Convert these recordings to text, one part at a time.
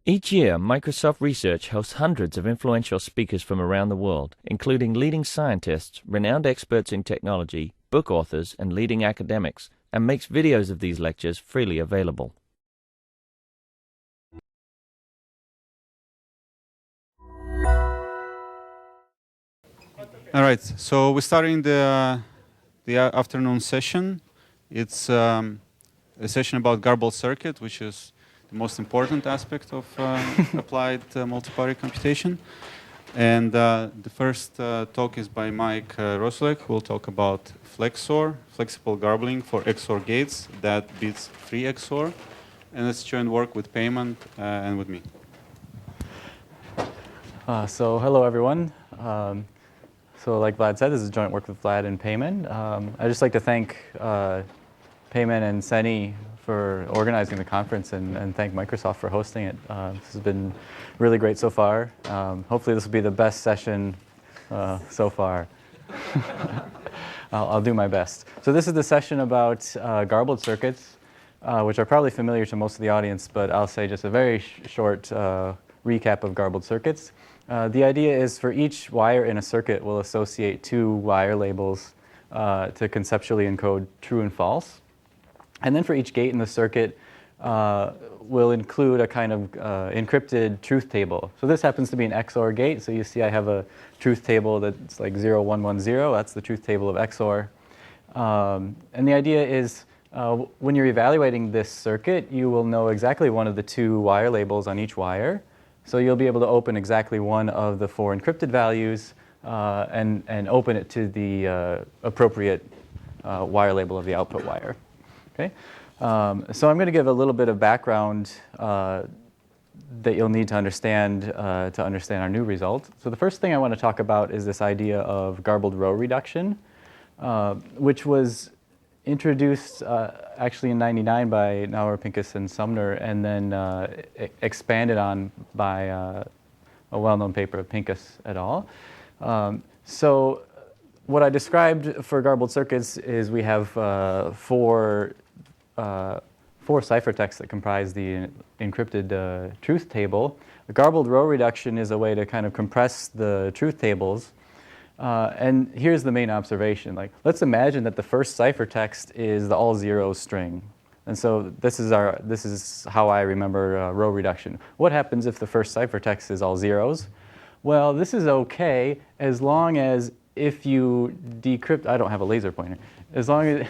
Each year, Microsoft Research hosts hundreds of influential speakers from around the world, including leading scientists, renowned experts in technology, book authors, and leading academics, and makes videos of these lectures freely available. All right, so we're starting the afternoon session. It's a session about garbled circuit, which is the most important aspect of applied multi-party computation. And the first talk is by Mike Rosulek, who will talk about FleXOR, flexible garbling for XOR gates that beats free-XOR. And it's joint work with Payment and with me. So hello, everyone. So like Vlad said, this is joint work with Vlad and Payman. I'd just like to thank Payman and Seni for organizing the conference and thank Microsoft for hosting it. This has been really great so far. Hopefully this will be the best session so far. I'll do my best. So this is the session about garbled circuits, which are probably familiar to most of the audience, but I'll say just a very short recap of garbled circuits. The idea is for each wire in a circuit, we'll associate two wire labels to conceptually encode true and false. And then for each gate in the circuit, we'll include a kind of encrypted truth table. So this happens to be an XOR gate. So you see I have a truth table that's like 0, 1, 1, 0. That's the truth table of XOR. And the idea is when you're evaluating this circuit, you will know exactly one of the two wire labels on each wire. So you'll be able to open exactly one of the four encrypted values and open it to the appropriate wire label of the output wire. Okay? So I'm going to give a little bit of background that you'll need to understand our new result. So the first thing I want to talk about is this idea of garbled row reduction, which was introduced actually in '99 by Nauer, Pincus, and Sumner, and then expanded on by a well-known paper of Pincus et al. So what I described for garbled circuits is we have four ciphertexts that comprise the encrypted truth table. The garbled row reduction is a way to kind of compress the truth tables. And here's the main observation. Like, let's imagine that the first ciphertext is the all zeros string. And so this is how I remember row reduction. What happens if the first ciphertext is all zeros? Well, this is okay as long as if you decrypt, I don't have a laser pointer, as long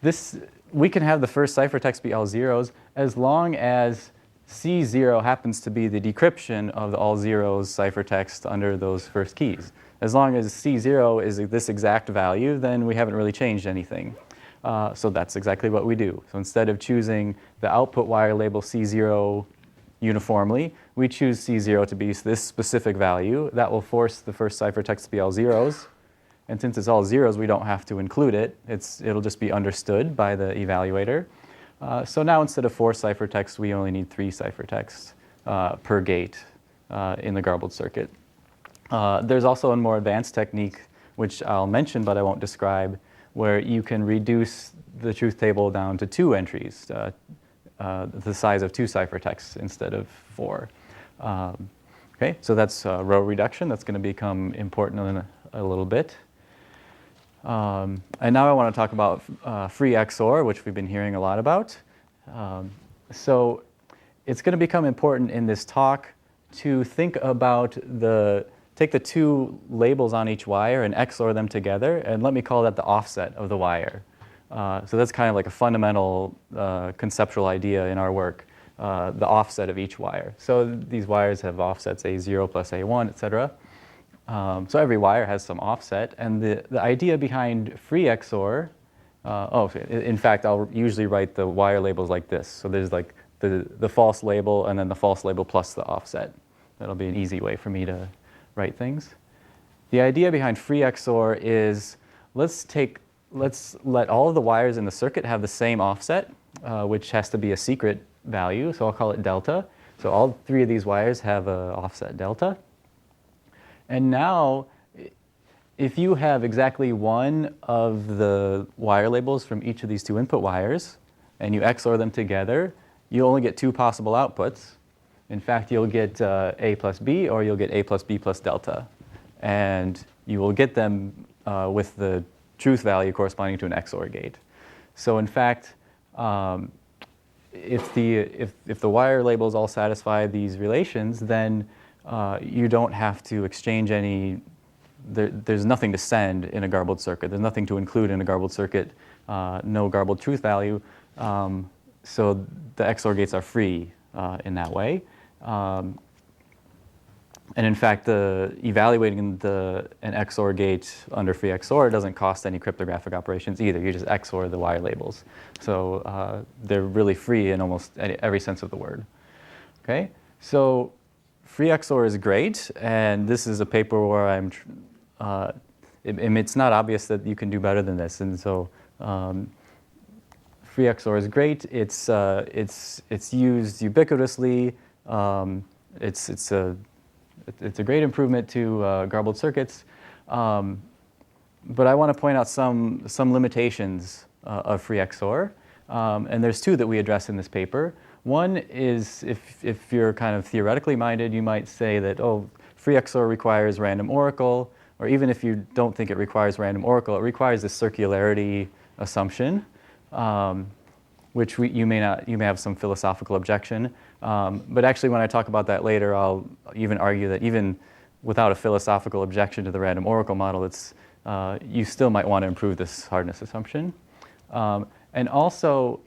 as we can have the first ciphertext be all zeros as long as C0 happens to be the decryption of the all zeros ciphertext under those first keys. As long as C0 is this exact value, then we haven't really changed anything. So that's exactly what we do. So instead of choosing the output wire label C0 uniformly, we choose C0 to be this specific value. That will force the first ciphertext to be all zeros. And since it's all zeros, we don't have to include it. It'll just be understood by the evaluator. So now instead of 4 ciphertexts, we only need 3 ciphertexts per gate in the garbled circuit. There's also a more advanced technique, which I'll mention but I won't describe, where you can reduce the truth table down to 2 entries, the size of 2 ciphertexts instead of 4. Okay, so that's row reduction. That's going to become important in a little bit. And now I want to talk about free-XOR, which we've been hearing a lot about. So it's going to become important in this talk to think about take the 2 labels on each wire and XOR them together, and let me call that the offset of the wire. So that's kind of like a fundamental conceptual idea in our work, the offset of each wire. So these wires have offsets A0 plus A1, etc. So every wire has some offset, and the idea behind free-XOR, in fact, I'll usually write the wire labels like this. So there's like the false label and then the false label plus the offset. That'll be an easy way for me to write things. The idea behind free-XOR is let's let all of the wires in the circuit have the same offset, which has to be a secret value, so I'll call it delta. So all 3 of these wires have an offset delta. And now, if you have exactly one of the wire labels from each of these 2 input wires, and you XOR them together, you only get 2 possible outputs. In fact, you'll get A plus B, or you'll get A plus B plus delta. And you will get them with the truth value corresponding to an XOR gate. So in fact, if the wire labels all satisfy these relations, then you don't have to exchange any. There's nothing to send in a garbled circuit. There's nothing to include in a garbled circuit. No garbled truth value. So the XOR gates are free in that way. And in fact, evaluating an XOR gate under free XOR doesn't cost any cryptographic operations either. You just XOR the wire labels. So they're really free in almost every sense of the word. Okay, so free XOR is great, and this is a paper where it's not obvious that you can do better than this, and so free XOR is great. It's used ubiquitously. It's a great improvement to garbled circuits, but I want to point out some limitations of free XOR, and there's two that we address in this paper. One is if you're kind of theoretically minded, you might say that, oh, free XOR requires random oracle, or even if you don't think it requires random oracle, it requires this circularity assumption, which you may have some philosophical objection. But actually, when I talk about that later, I'll even argue that even without a philosophical objection to the random oracle model, you still might want to improve this hardness assumption. And also,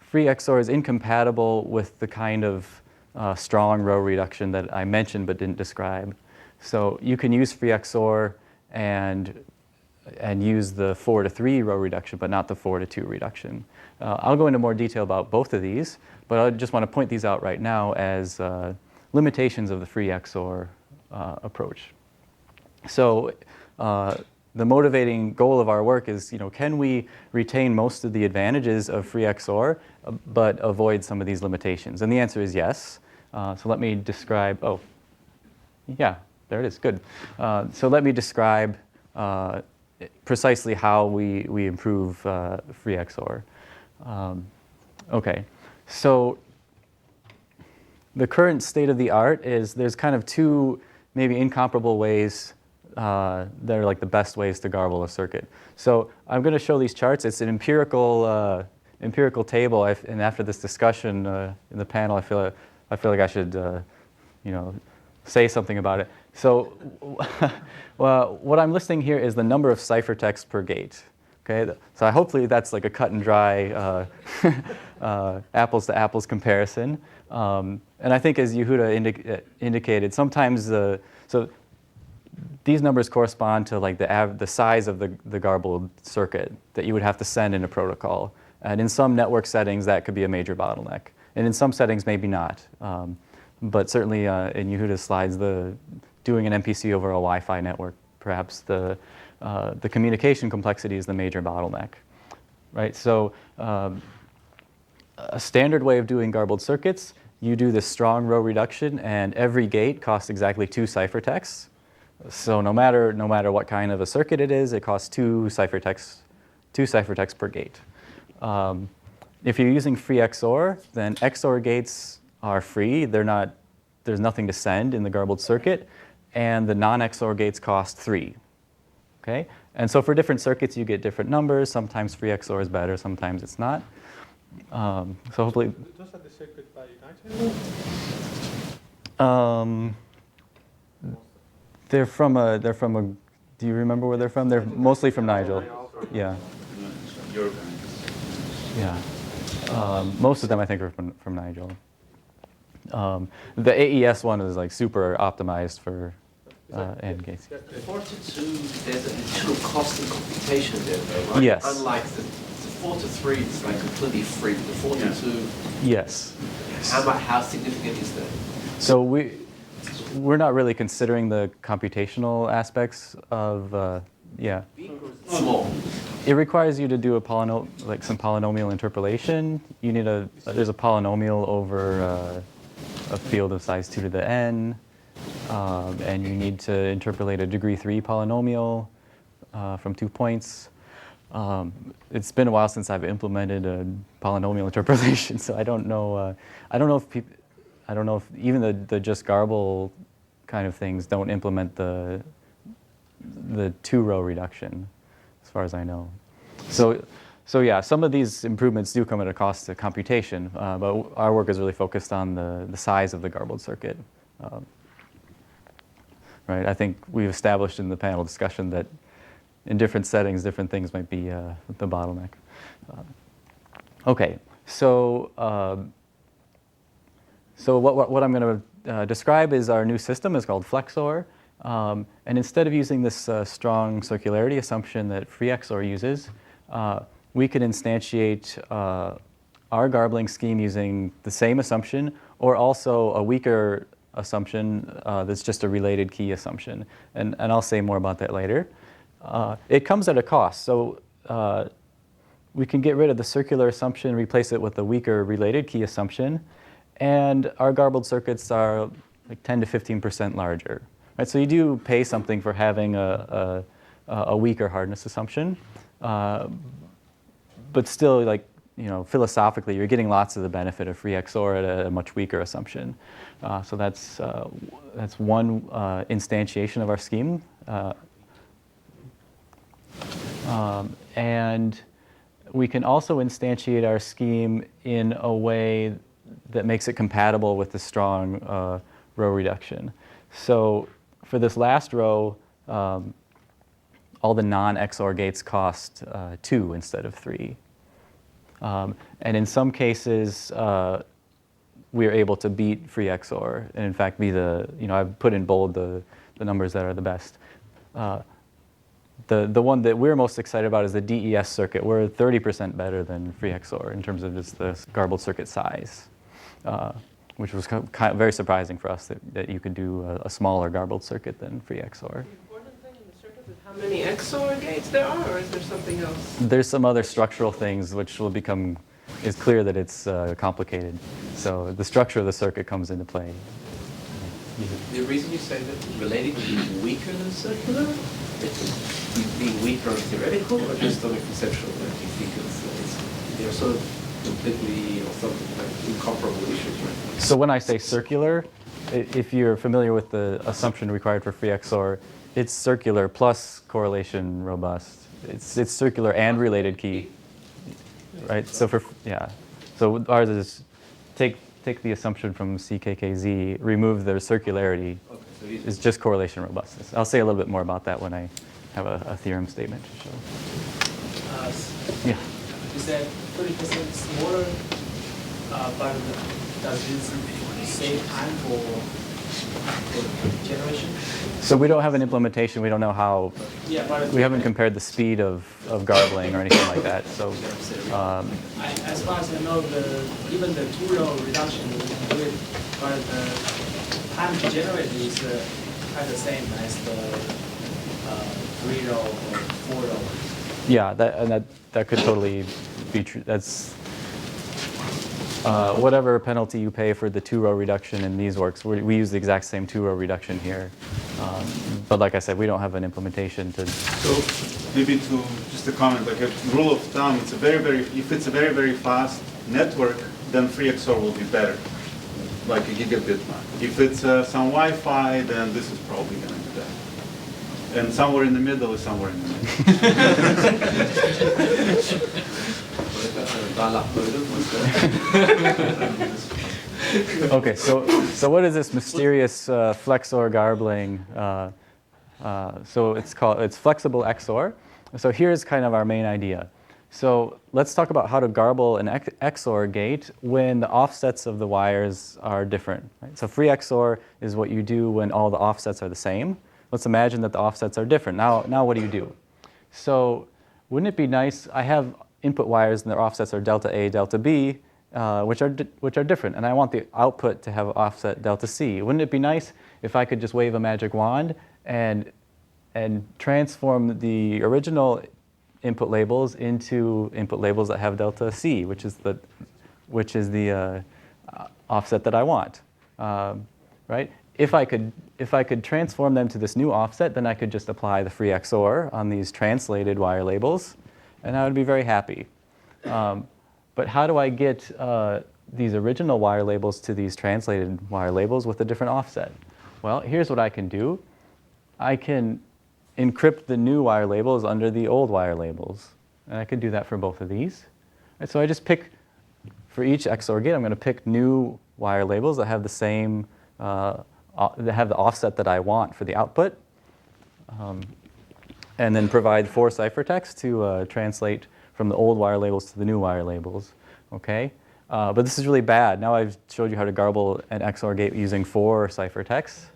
free XOR is incompatible with the kind of strong row reduction that I mentioned but didn't describe. So you can use free XOR and use the 4 to 3 row reduction, but not the 4 to 2 reduction. I'll go into more detail about both of these, but I just want to point these out right now as limitations of the free XOR approach. So the motivating goal of our work is, can we retain most of the advantages of free XOR, but avoid some of these limitations? And the answer is yes. So let me describe, oh, yeah, there it is, good. So let me describe precisely how we improve free XOR. Okay, so the current state of the art is there's kind of two maybe incomparable ways that are like the best ways to garble a circuit. So I'm going to show these charts. It's an empirical table, and after this discussion in the panel, I feel like I should say something about it. So well, what I'm listing here is the number of ciphertexts per gate. Okay, so hopefully that's like a cut and dry apples to apples comparison. And I think, as Yehuda indicated, sometimes so these numbers correspond to like the size of the garbled circuit that you would have to send in a protocol. And in some network settings, that could be a major bottleneck. And in some settings, maybe not. But certainly in Yehuda's slides, doing an MPC over a Wi-Fi network, perhaps the communication complexity is the major bottleneck, right? So a standard way of doing garbled circuits, you do this strong row reduction, and every gate costs exactly 2 ciphertexts. So no matter what kind of a circuit it is, it costs 2 ciphertexts per gate. If you're using free XOR, then XOR gates are free. There's nothing to send in the garbled circuit, and the non-XOR gates cost 3. Okay, and so for different circuits, you get different numbers. Sometimes free XOR is better, sometimes it's not. So hopefully. Those are the circuits by United? They're from a. Do you remember where they're from? They're mostly from Nigel. Yeah. Yeah. Most of them, I think, are from Nigel. The AES one is like super optimized for AND gates. The 42, there's an additional cost in computation there, though, right? Yes. Unlike the 4 to 3, it's like completely free. The 4 to 2. Yes. How significant is that? So we're not really considering the computational aspects of yeah. Small. It requires you to do some polynomial interpolation. You need there's a polynomial over a field of size 2 to the n, and you need to interpolate a degree 3 polynomial from 2 points. It's been a while since I've implemented a polynomial interpolation, so I don't know if I don't know if even the just garble kind of things don't implement the 2-row reduction, as far as I know. So yeah, some of these improvements do come at a cost to computation, but our work is really focused on the size of the garbled circuit. Right? I think we've established in the panel discussion that in different settings, different things might be the bottleneck. Okay, so what I'm going to describe is our new system. It's called FleXOR. And instead of using this strong circularity assumption that free-XOR uses, we could instantiate our garbling scheme using the same assumption, or also a weaker assumption that's just a related key assumption. And I'll say more about that later. It comes at a cost. So we can get rid of the circular assumption, replace it with a weaker related key assumption, and our garbled circuits are like 10 to 15% larger. Right? So you do pay something for having a weaker hardness assumption, but still, like, you know, philosophically, you're getting lots of the benefit of free-XOR at a much weaker assumption. So that's one instantiation of our scheme. And we can also instantiate our scheme in a way that makes it compatible with the strong row reduction. So for this last row, all the non-XOR gates cost 2 instead of 3. And in some cases, we are able to beat free-XOR, and in fact be I've put in bold the numbers that are the best. The one that we're most excited about is the DES circuit. We're 30% better than free-XOR in terms of just the garbled circuit size, which was kind of very surprising for us that you could do a smaller garbled circuit than free-XOR. How many XOR gates there are, or is there something else? There's some other structural things which will become, it's clear that it's complicated. So the structure of the circuit comes into play. The reason you say that related is weaker than circular, it's being weaker on theoretical or just on a conceptual level? You think they're sort of completely or something like incomparable issues, right? So when I say circular, if you're familiar with the assumption required for free-XOR, it's circular plus correlation robust. It's circular and related key, right? So so ours is take the assumption from CKKZ, remove the circularity. Okay, so it's just correlation robustness. I'll say a little bit more about that when I have a theorem statement to show. Yeah. You said 30% smaller, but does this save time for generation? So we don't have an implementation. We don't know how. Yeah, but we haven't compared the speed of garbling or anything like that. So, as far as I know, even the 2-row reduction we can do it, but the time to generate is quite the same as the 3-row or 4-row. Yeah, that could totally be true. That's whatever penalty you pay for the 2-row reduction in these works, we use the exact same 2-row reduction here. But like I said, we don't have an implementation to. So maybe just a comment, like a rule of thumb, if it's a very, very fast network, then free-XOR will be better, like a gigabit. If it's some Wi-Fi, then this is probably going to be better. And somewhere in the middle is somewhere in the middle. Okay, so what is this mysterious FleXOR garbling? So it's flexible XOR. So here's kind of our main idea. So let's talk about how to garble an XOR gate when the offsets of the wires are different. Right? So free XOR is what you do when all the offsets are the same. Let's imagine that the offsets are different. Now what do you do? So wouldn't it be nice, I have input wires and their offsets are delta A, delta B, which are different, and I want the output to have offset delta C. Wouldn't it be nice if I could just wave a magic wand and transform the original input labels into input labels that have delta C, which is the offset that I want, right? If I could transform them to this new offset, then I could just apply the free XOR on these translated wire labels, and I would be very happy. But how do I get these original wire labels to these translated wire labels with a different offset? Well, here's what I can do. I can encrypt the new wire labels under the old wire labels. And I can do that for both of these. And so I just pick, for each XOR gate, I'm going to pick new wire labels that have the same, that have the offset that I want for the output. And then provide 4 ciphertext to translate from the old wire labels to the new wire labels. Okay? But this is really bad. Now I've showed you how to garble an XOR gate using 4 ciphertexts.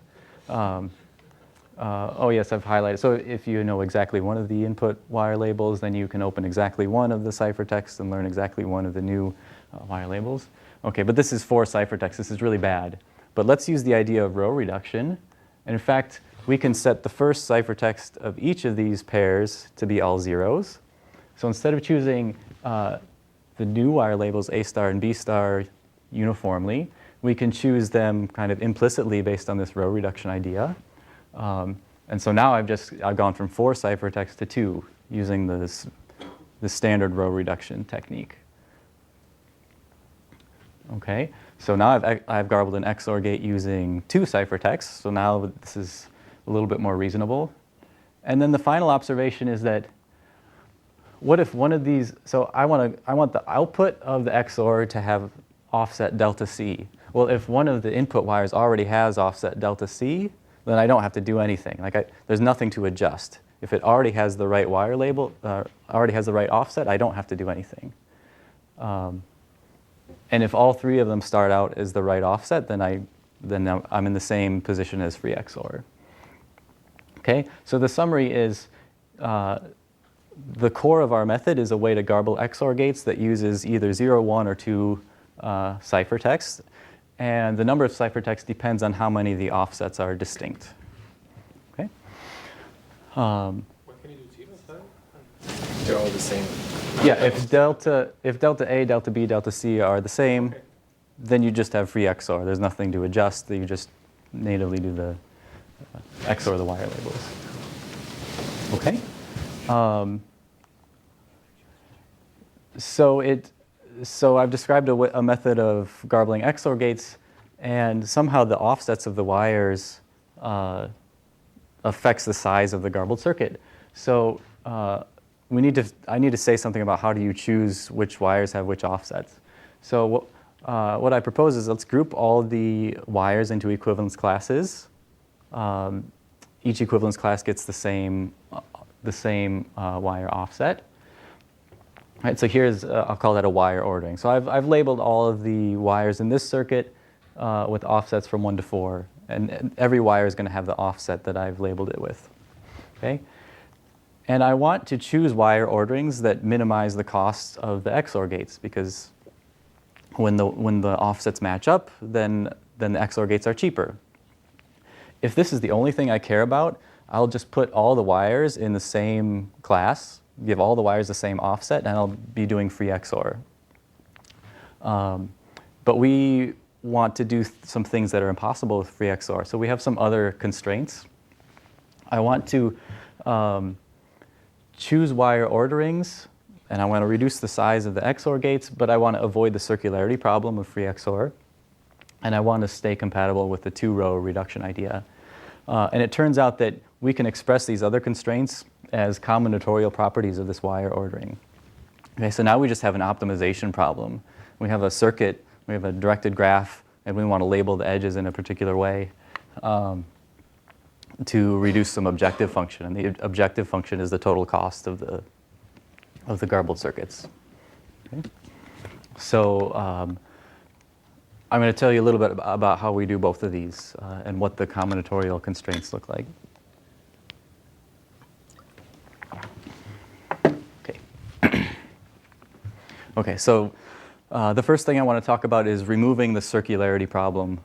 Oh yes, I've highlighted. So if you know exactly one of the input wire labels, then you can open exactly one of the ciphertexts and learn exactly one of the new wire labels. Okay, but this is 4 ciphertexts. This is really bad. But let's use the idea of row reduction. And in fact, we can set the first ciphertext of each of these pairs to be all zeros. So instead of choosing the new wire labels A star and B star uniformly, we can choose them kind of implicitly based on this row reduction idea. And so now I've gone from 4 ciphertext to 2 using the standard row reduction technique. Okay, so now I've garbled an XOR gate using 2 ciphertexts. So now this is a little bit more reasonable. And then the final observation is that what if one of these, so I want the output of the XOR to have offset delta C. Well, if one of the input wires already has offset delta C, then I don't have to do anything. There's nothing to adjust. If it already has the right wire label, already has the right offset, I don't have to do anything. And if all 3 of them start out as the right offset, then I'm in the same position as free-XOR. Okay, so the summary is the core of our method is a way to garble XOR gates that uses either 0, 1, or 2 ciphertexts. And the number of ciphertexts depends on how many of the offsets are distinct. Okay. What can you do 0, sorry? They're all the same. Yeah, if delta A, delta B, delta C are the same, okay, then you just have free XOR. There's nothing to adjust. You just natively do the XOR the wire labels. Okay. So I've described a method of garbling XOR gates, and somehow the offsets of the wires affects the size of the garbled circuit. So I need to say something about how do you choose which wires have which offsets. So what I propose is let's group all the wires into equivalence classes. Each equivalence class gets the same wire offset. Right, so here's, I'll call that a wire ordering. So I've labeled all of the wires in this circuit with offsets from 1 to 4. And every wire is going to have the offset that I've labeled it with. Okay? And I want to choose wire orderings that minimize the costs of the XOR gates, because when the offsets match up, then the XOR gates are cheaper. If this is the only thing I care about, I'll just put all the wires in the same class, give all the wires the same offset, and I'll be doing free XOR. But we want to do some things that are impossible with free XOR. So we have some other constraints. I want to choose wire orderings, and I want to reduce the size of the XOR gates, but I want to avoid the circularity problem of free XOR. And I want to stay compatible with the 2-row reduction idea. And it turns out that we can express these other constraints as combinatorial properties of this wire ordering. Okay, so now we just have an optimization problem. We have a circuit, we have a directed graph, and we want to label the edges in a particular way to reduce some objective function. And the objective function is the total cost of the garbled circuits. Okay. So I'm going to tell you a little bit about how we do both of these and what the combinatorial constraints look like. Okay. Okay, so the first thing I want to talk about is removing the circularity problem,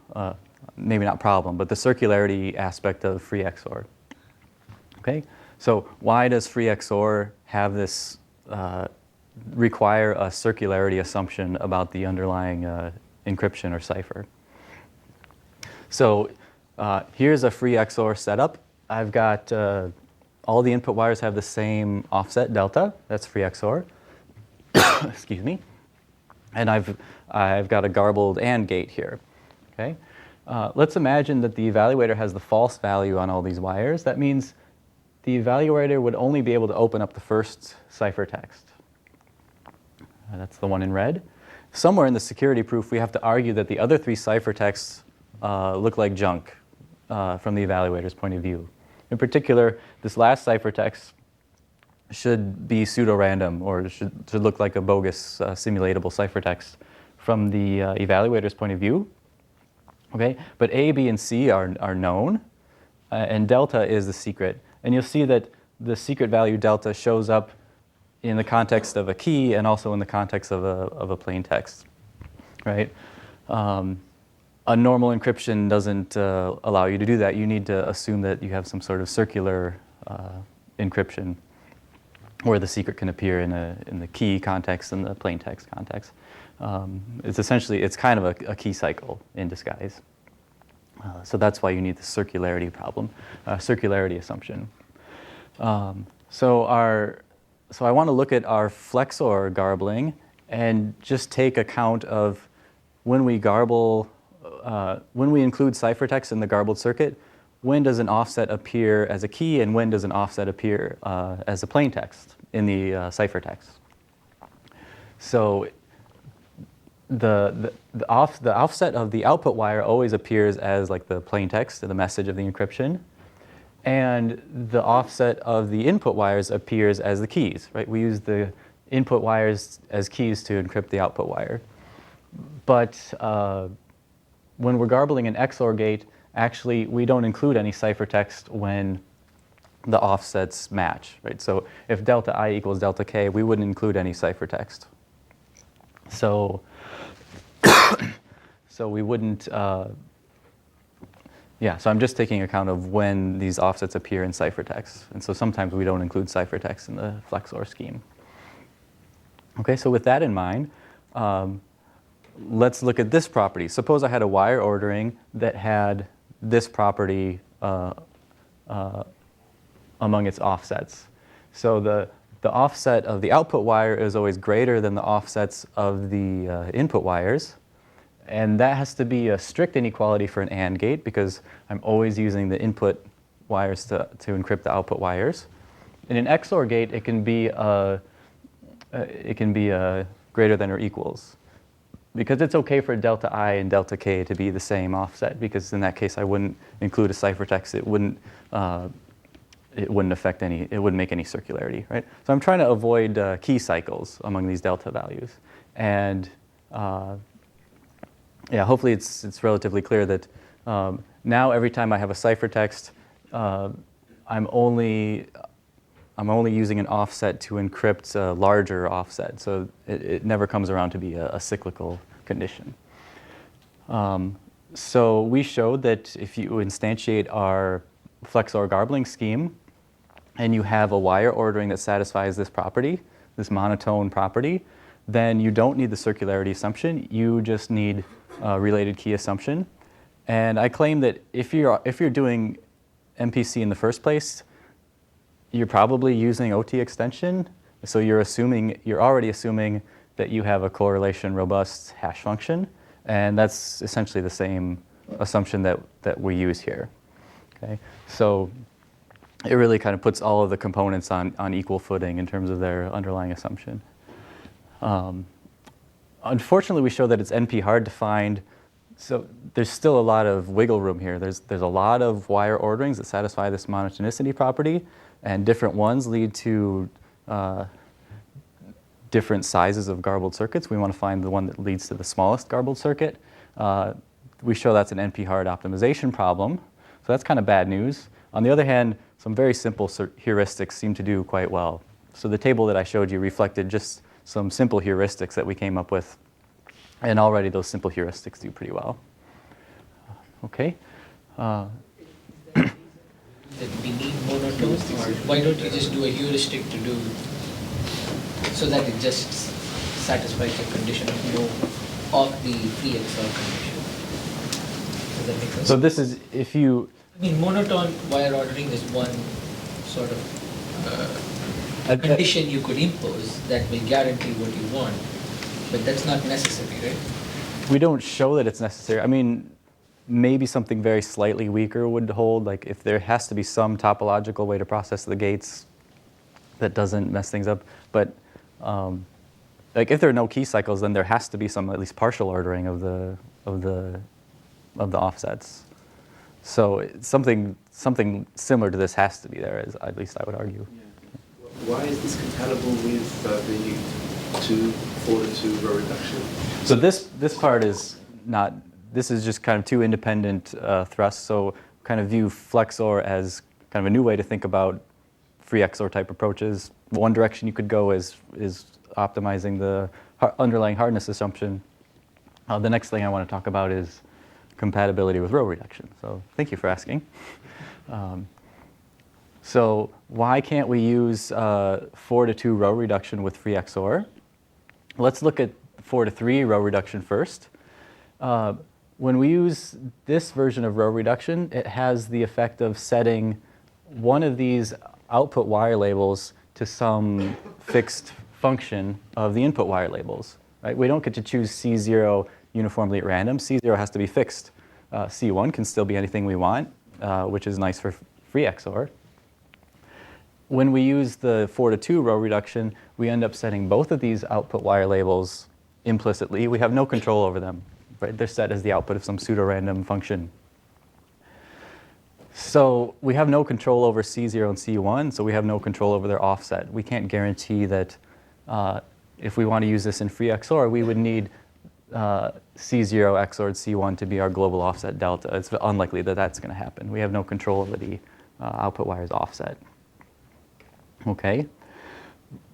maybe not problem, but the circularity aspect of free XOR. Okay, so why does free XOR have this, require a circularity assumption about the underlying encryption or cipher? So here's a free XOR setup. I've got all the input wires have the same offset delta. That's free XOR. Excuse me. And I've got a garbled AND gate here. Okay? Let's imagine that the evaluator has the false value on all these wires. That means the evaluator would only be able to open up the first ciphertext. That's the one in red. Somewhere in the security proof, we have to argue that the other three ciphertexts look like junk from the evaluator's point of view. In particular, this last ciphertext should be pseudo-random, or should look like a bogus simulatable ciphertext from the evaluator's point of view. Okay? But A, B, and C are known, and delta is the secret. And you'll see that the secret value delta shows up in the context of a key and also in the context of a plain text. Right? A normal encryption doesn't allow you to do that. You need to assume that you have some sort of circular encryption where the secret can appear in the key context and the plain text context. It's kind of a key cycle in disguise. So that's why you need the circularity problem, circularity assumption. So I want to look at our FleXOR garbling and just take account of when we garble, when we include ciphertext in the garbled circuit, when does an offset appear as a key and when does an offset appear as a plain text in the ciphertext. So the offset of the output wire always appears as like the plain text, the message of the encryption, and the offset of the input wires appears as the keys, right? We use the input wires as keys to encrypt the output wire. But when we're garbling an XOR gate, actually we don't include any ciphertext when the offsets match, right? So if delta I equals delta K, we wouldn't include any ciphertext. So we wouldn't, so I'm just taking account of when these offsets appear in ciphertext. And so sometimes we don't include ciphertext in the FleXOR scheme. Okay, so with that in mind, let's look at this property. Suppose I had a wire ordering that had this property among its offsets. So the offset of the output wire is always greater than the offsets of the input wires. And that has to be a strict inequality for an AND gate because I'm always using the input wires to encrypt the output wires. In an XOR gate, it can be greater than or equals. Because it's okay for delta I and delta K to be the same offset, because in that case I wouldn't include a ciphertext. It wouldn't affect any. It wouldn't make any circularity, right? So I'm trying to avoid key cycles among these delta values, and hopefully it's relatively clear that now every time I have a ciphertext, I'm only using an offset to encrypt a larger offset, so it never comes around to be a cyclical condition. So we showed that if you instantiate our FleXOR garbling scheme and you have a wire ordering that satisfies this property, this monotone property, then you don't need the circularity assumption. You just need related key assumption. And I claim that if you're doing MPC in the first place, you're probably using OT extension. So you're already assuming that you have a correlation robust hash function. And that's essentially the same assumption that we use here. Okay? So it really kind of puts all of the components on equal footing in terms of their underlying assumption. Unfortunately, we show that it's NP hard to find. So there's still a lot of wiggle room here. There's a lot of wire orderings that satisfy this monotonicity property, and different ones lead to different sizes of garbled circuits. We want to find the one that leads to the smallest garbled circuit. We show that's an NP-hard optimization problem. So that's kind of bad news. On the other hand, some very simple heuristics seem to do quite well. So the table that I showed you reflected just some simple heuristics that we came up with. And already those simple heuristics do pretty well. Okay. That we need monotone, or why don't you just do a heuristic to do so that it just satisfies the condition of no of the free-XOR condition? Does that make sense? So this is if you. I mean, monotone wire ordering is one sort of condition you could impose that will guarantee what you want. But that's not necessary, right? We don't show that it's necessary. I mean, maybe something very slightly weaker would hold, like if there has to be some topological way to process the gates that doesn't mess things up. But like if there are no key cycles, then there has to be some at least partial ordering of the offsets. So something similar to this has to be there, as at least I would argue. Yeah. Why is this compatible with the 4-to-2 row reduction? So this part is not. This is just kind of two independent thrusts. So kind of view FleXOR as kind of a new way to think about free XOR type approaches. One direction you could go is optimizing the underlying hardness assumption. The next thing I want to talk about is compatibility with row reduction. So thank you for asking. So why can't we use 4-to-2 row reduction with free XOR? Let's look at 4-to-3 row reduction first. When we use this version of row reduction, it has the effect of setting one of these output wire labels to some fixed function of the input wire labels. Right? We don't get to choose C0 uniformly at random. C0 has to be fixed. C1 can still be anything we want, which is nice for free XOR. When we use the 4-to-2 row reduction, we end up setting both of these output wire labels implicitly. We have no control over them. Right? They're set as the output of some pseudo-random function. So we have no control over C0 and C1, so we have no control over their offset. We can't guarantee that if we want to use this in free XOR, we would need C0 XORed C1 to be our global offset delta. It's unlikely that that's going to happen. We have no control over the output wire's offset. Okay?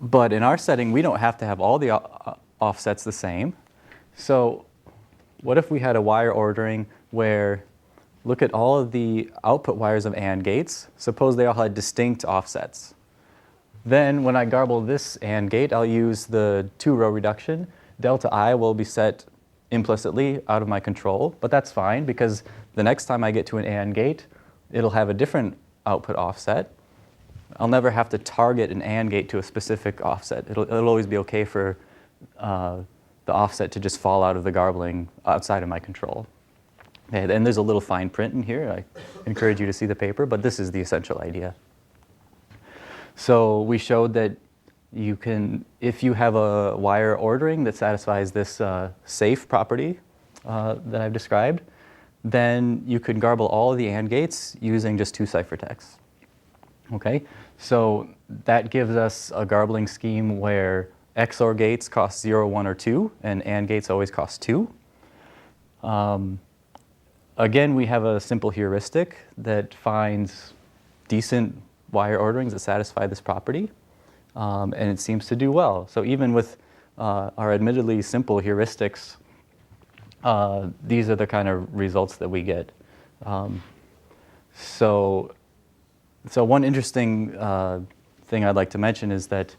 But in our setting, we don't have to have all the offsets the same. So what if we had a wire ordering where, look at all of the output wires of AND gates. Suppose they all had distinct offsets. Then when I garble this AND gate, I'll use the 2-row reduction. Delta I will be set implicitly out of my control, but that's fine because the next time I get to an AND gate, it'll have a different output offset. I'll never have to target an AND gate to a specific offset. It'll always be okay for the offset to just fall out of the garbling outside of my control. Okay, and there's a little fine print in here. I encourage you to see the paper, but this is the essential idea. So we showed that you can, if you have a wire ordering that satisfies this safe property that I've described, then you could garble all of the AND gates using just 2 ciphertexts. Okay, so that gives us a garbling scheme where XOR gates cost 0, 1, or 2, and AND gates always cost 2. Again, we have a simple heuristic that finds decent wire orderings that satisfy this property, and it seems to do well. So even with our admittedly simple heuristics, these are the kind of results that we get. So one interesting thing I'd like to mention is that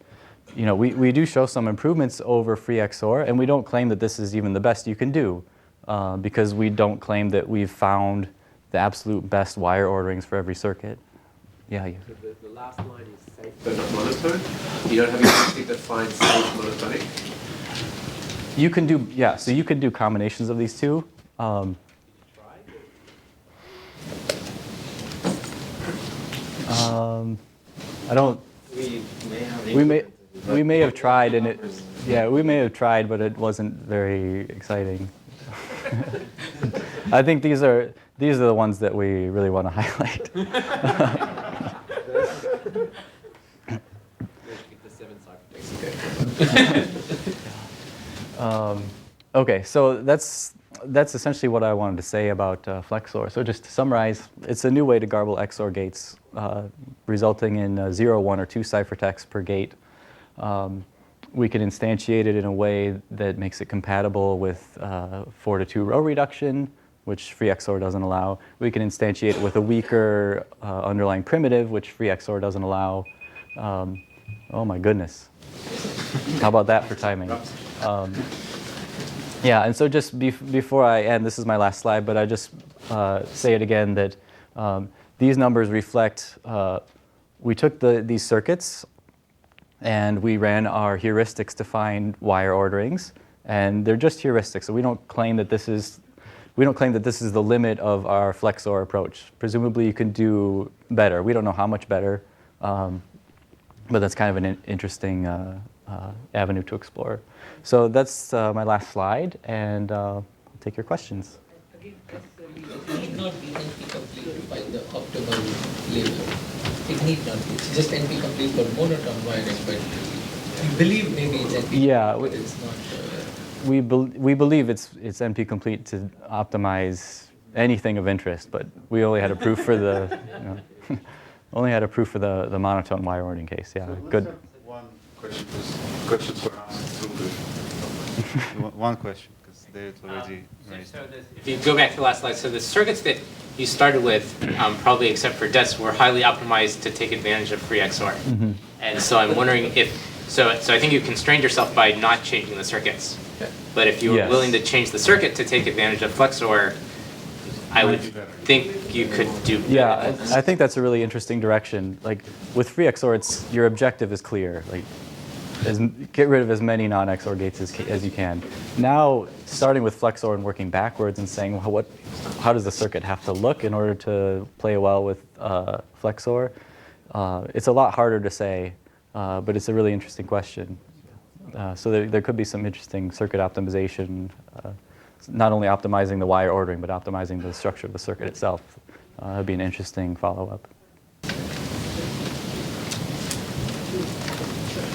we do show some improvements over free XOR, and we don't claim that this is even the best you can do, because we don't claim that we've found the absolute best wire orderings for every circuit. Yeah. So the last line is safe but not monotone. You don't have anything that finds safe monotonic? You can do, yeah, so you can do combinations of these two. I don't. We may have tried, and we may have tried, but it wasn't very exciting. I think these are the ones that we really want to highlight. Okay, so that's essentially what I wanted to say about FleXOR. So just to summarize, it's a new way to garble XOR gates, resulting in 0, 1, or 2 ciphertexts per gate. We can instantiate it in a way that makes it compatible with 4-to-2 row reduction, which free XOR doesn't allow. We can instantiate it with a weaker underlying primitive, which free XOR doesn't allow. Oh my goodness. How about that for timing? Yeah, and so just before I end, this is my last slide, but I just say it again that these numbers reflect, we took these circuits and we ran our heuristics to find wire orderings, And they're just heuristics, so we don't claim that this is the limit of our FleXOR approach. Presumably you can do better. We don't know how much better, but that's kind of an interesting avenue to explore. So that's my last slide, and I'll take your questions. Again, it need not be NP complete by the optimal label. It need not be. It's just NP complete for monotone wiring, but you believe maybe it's NP Yeah, but it's not. We believe it's NP complete to optimize anything of interest, but we only had a proof for the only had a proof for the monotone wire ordering case. Yeah, so good. One question, because questions were asked through the one question, because David already raised. So if you go back to the last slide, so the circuits that you started with, probably except for DES, were highly optimized to take advantage of free-XOR. Mm-hmm. And so I'm wondering if, so I think you constrained yourself by not changing the circuits. But if you were willing to change the circuit to take advantage of FleXOR, I would think you could do better. Yeah, I think that's a really interesting direction. Like with free-XOR, your objective is clear. Like, get rid of as many non-XOR gates as you can. Now, starting with FleXOR and working backwards and saying, well, how does the circuit have to look in order to play well with FleXOR? It's a lot harder to say, but it's a really interesting question. So there could be some interesting circuit optimization, not only optimizing the wire ordering, but optimizing the structure of the circuit itself. That would be an interesting follow-up.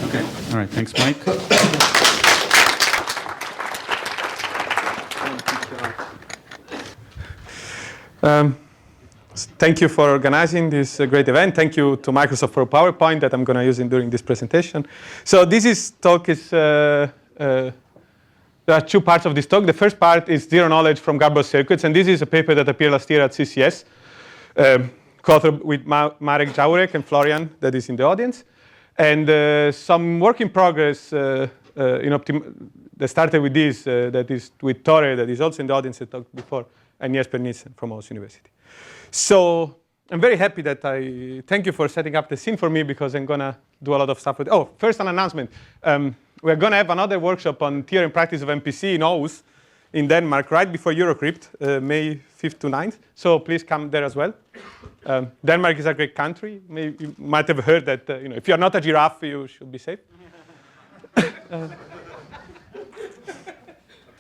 Okay. All right. Thanks, Mike. Thank you for organizing this great event. Thank you to Microsoft for a PowerPoint that I'm going to use during this presentation. So talk is, there are two parts of this talk. The first part is zero knowledge from Garbled Circuits, and this is a paper that appeared last year at CCS, co-authored with Marek Jaurek and Florian, that is in the audience. And some work in progress that started with this, that is with Tore, that is also in the audience that talked before, and Jesper Nielsen from Aarhus University. So I'm very happy that thank you for setting up the scene for me, because I'm going to do a lot of stuff with, first an announcement. We're going to have another workshop on theory and practice of MPC in Aarhus, in Denmark, right before Eurocrypt, May 5th to 9th. So please come there as well. Denmark is a great country. Maybe you might have heard that, if you're not a giraffe, you should be safe.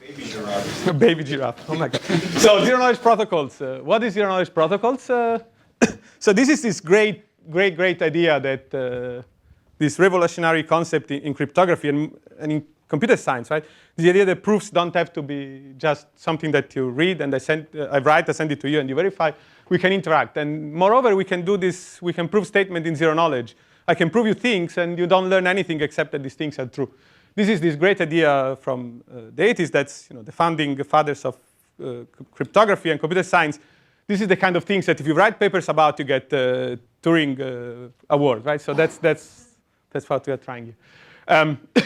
Baby giraffe. Baby giraffe. Oh my God. So zero knowledge protocols. What is zero knowledge protocols? So this is this great idea that this revolutionary concept in cryptography and in computer science, right? The idea that proofs don't have to be just something that you read and I write, I send it to you, and you verify. We can interact, and moreover, we can do this. We can prove statement in zero knowledge. I can prove you things, and you don't learn anything except that these things are true. This is this great idea from the 80s. That's the founding fathers of cryptography and computer science. This is the kind of things that if you write papers about, you get Turing award, right? So that's what we are trying here.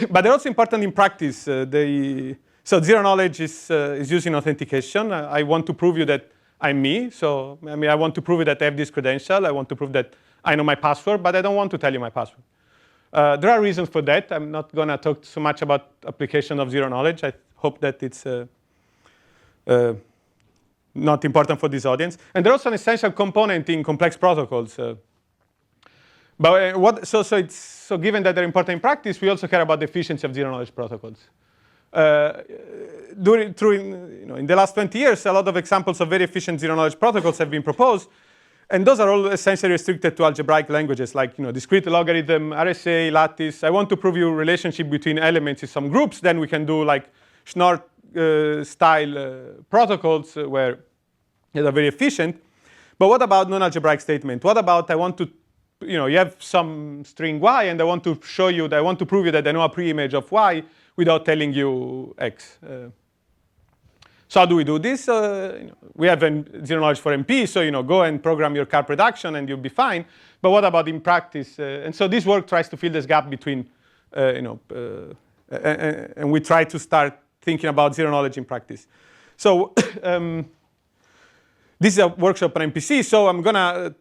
But they're also important in practice. So zero knowledge is used in authentication. I want to prove you that I'm me. So I want to prove that I have this credential. I want to prove that I know my password, but I don't want to tell you my password. There are reasons for that. I'm not going to talk so much about application of zero knowledge. I hope that it's not important for this audience. And there's also an essential component in complex protocols. So given that they're important in practice, we also care about the efficiency of zero knowledge protocols. In the last 20 years, a lot of examples of very efficient zero knowledge protocols have been proposed. And those are all essentially restricted to algebraic languages like discrete logarithm, RSA, lattice. I want to prove you relationship between elements in some groups. Then we can do like Schnorr style protocols where they're very efficient. But what about non-algebraic statement? What about I want to, you have some string y, and I want to show you that I want to prove you that I know a pre-image of y without telling you x. So how do we do this? We have zero knowledge for MP, so go and program your car production and you'll be fine. But what about in practice? And so this work tries to fill this gap between, and we try to start thinking about zero knowledge in practice. So this is a workshop on MPC. So I'm gonna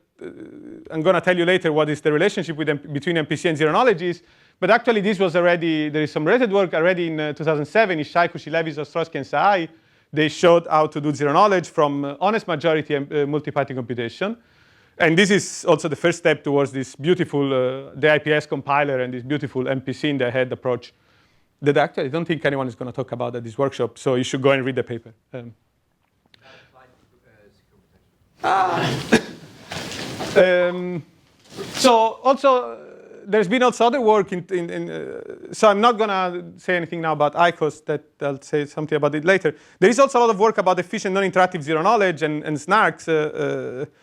tell you later what is the relationship between MPC and zero knowledge is. But actually, this was already, there is some related work already in 2007, Ishai, Kushi-Levis, Ostrowski, and Sahai. They showed how to do zero knowledge from honest majority and multi-party computation. And this is also the first step towards this beautiful, the IPS compiler and this beautiful MPC in the head approach that actually I don't think anyone is going to talk about at this workshop. So you should go and read the paper. So also, there's been also other work so I'm not going to say anything now about ICOS, that I'll say something about it later. There is also a lot of work about efficient non-interactive zero knowledge and snarks.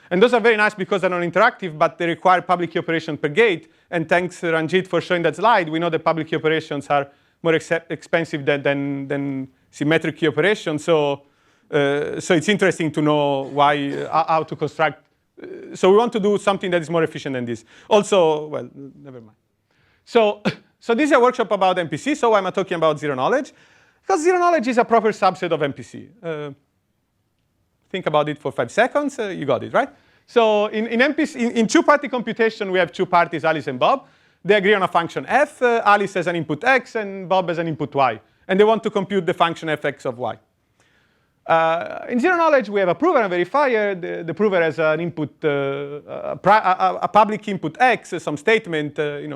And those are very nice because they're non-interactive, but they require public key operation per gate. And thanks, Ranjit, for showing that slide. We know that public key operations are more expensive than symmetric key operations. So it's interesting to know why, how to construct. So we want to do something that is more efficient than this. Also, well, never mind. So this is a workshop about MPC. So why am I talking about zero knowledge? Because zero knowledge is a proper subset of MPC. Think about it for 5 seconds. You got it, right? So in MPC, in two-party computation, we have two parties, Alice and Bob. They agree on a function f. Alice has an input x, and Bob has an input y. And they want to compute the function fx of y. In zero knowledge, we have a prover and a verifier. The prover has an input, a public input x, some statement.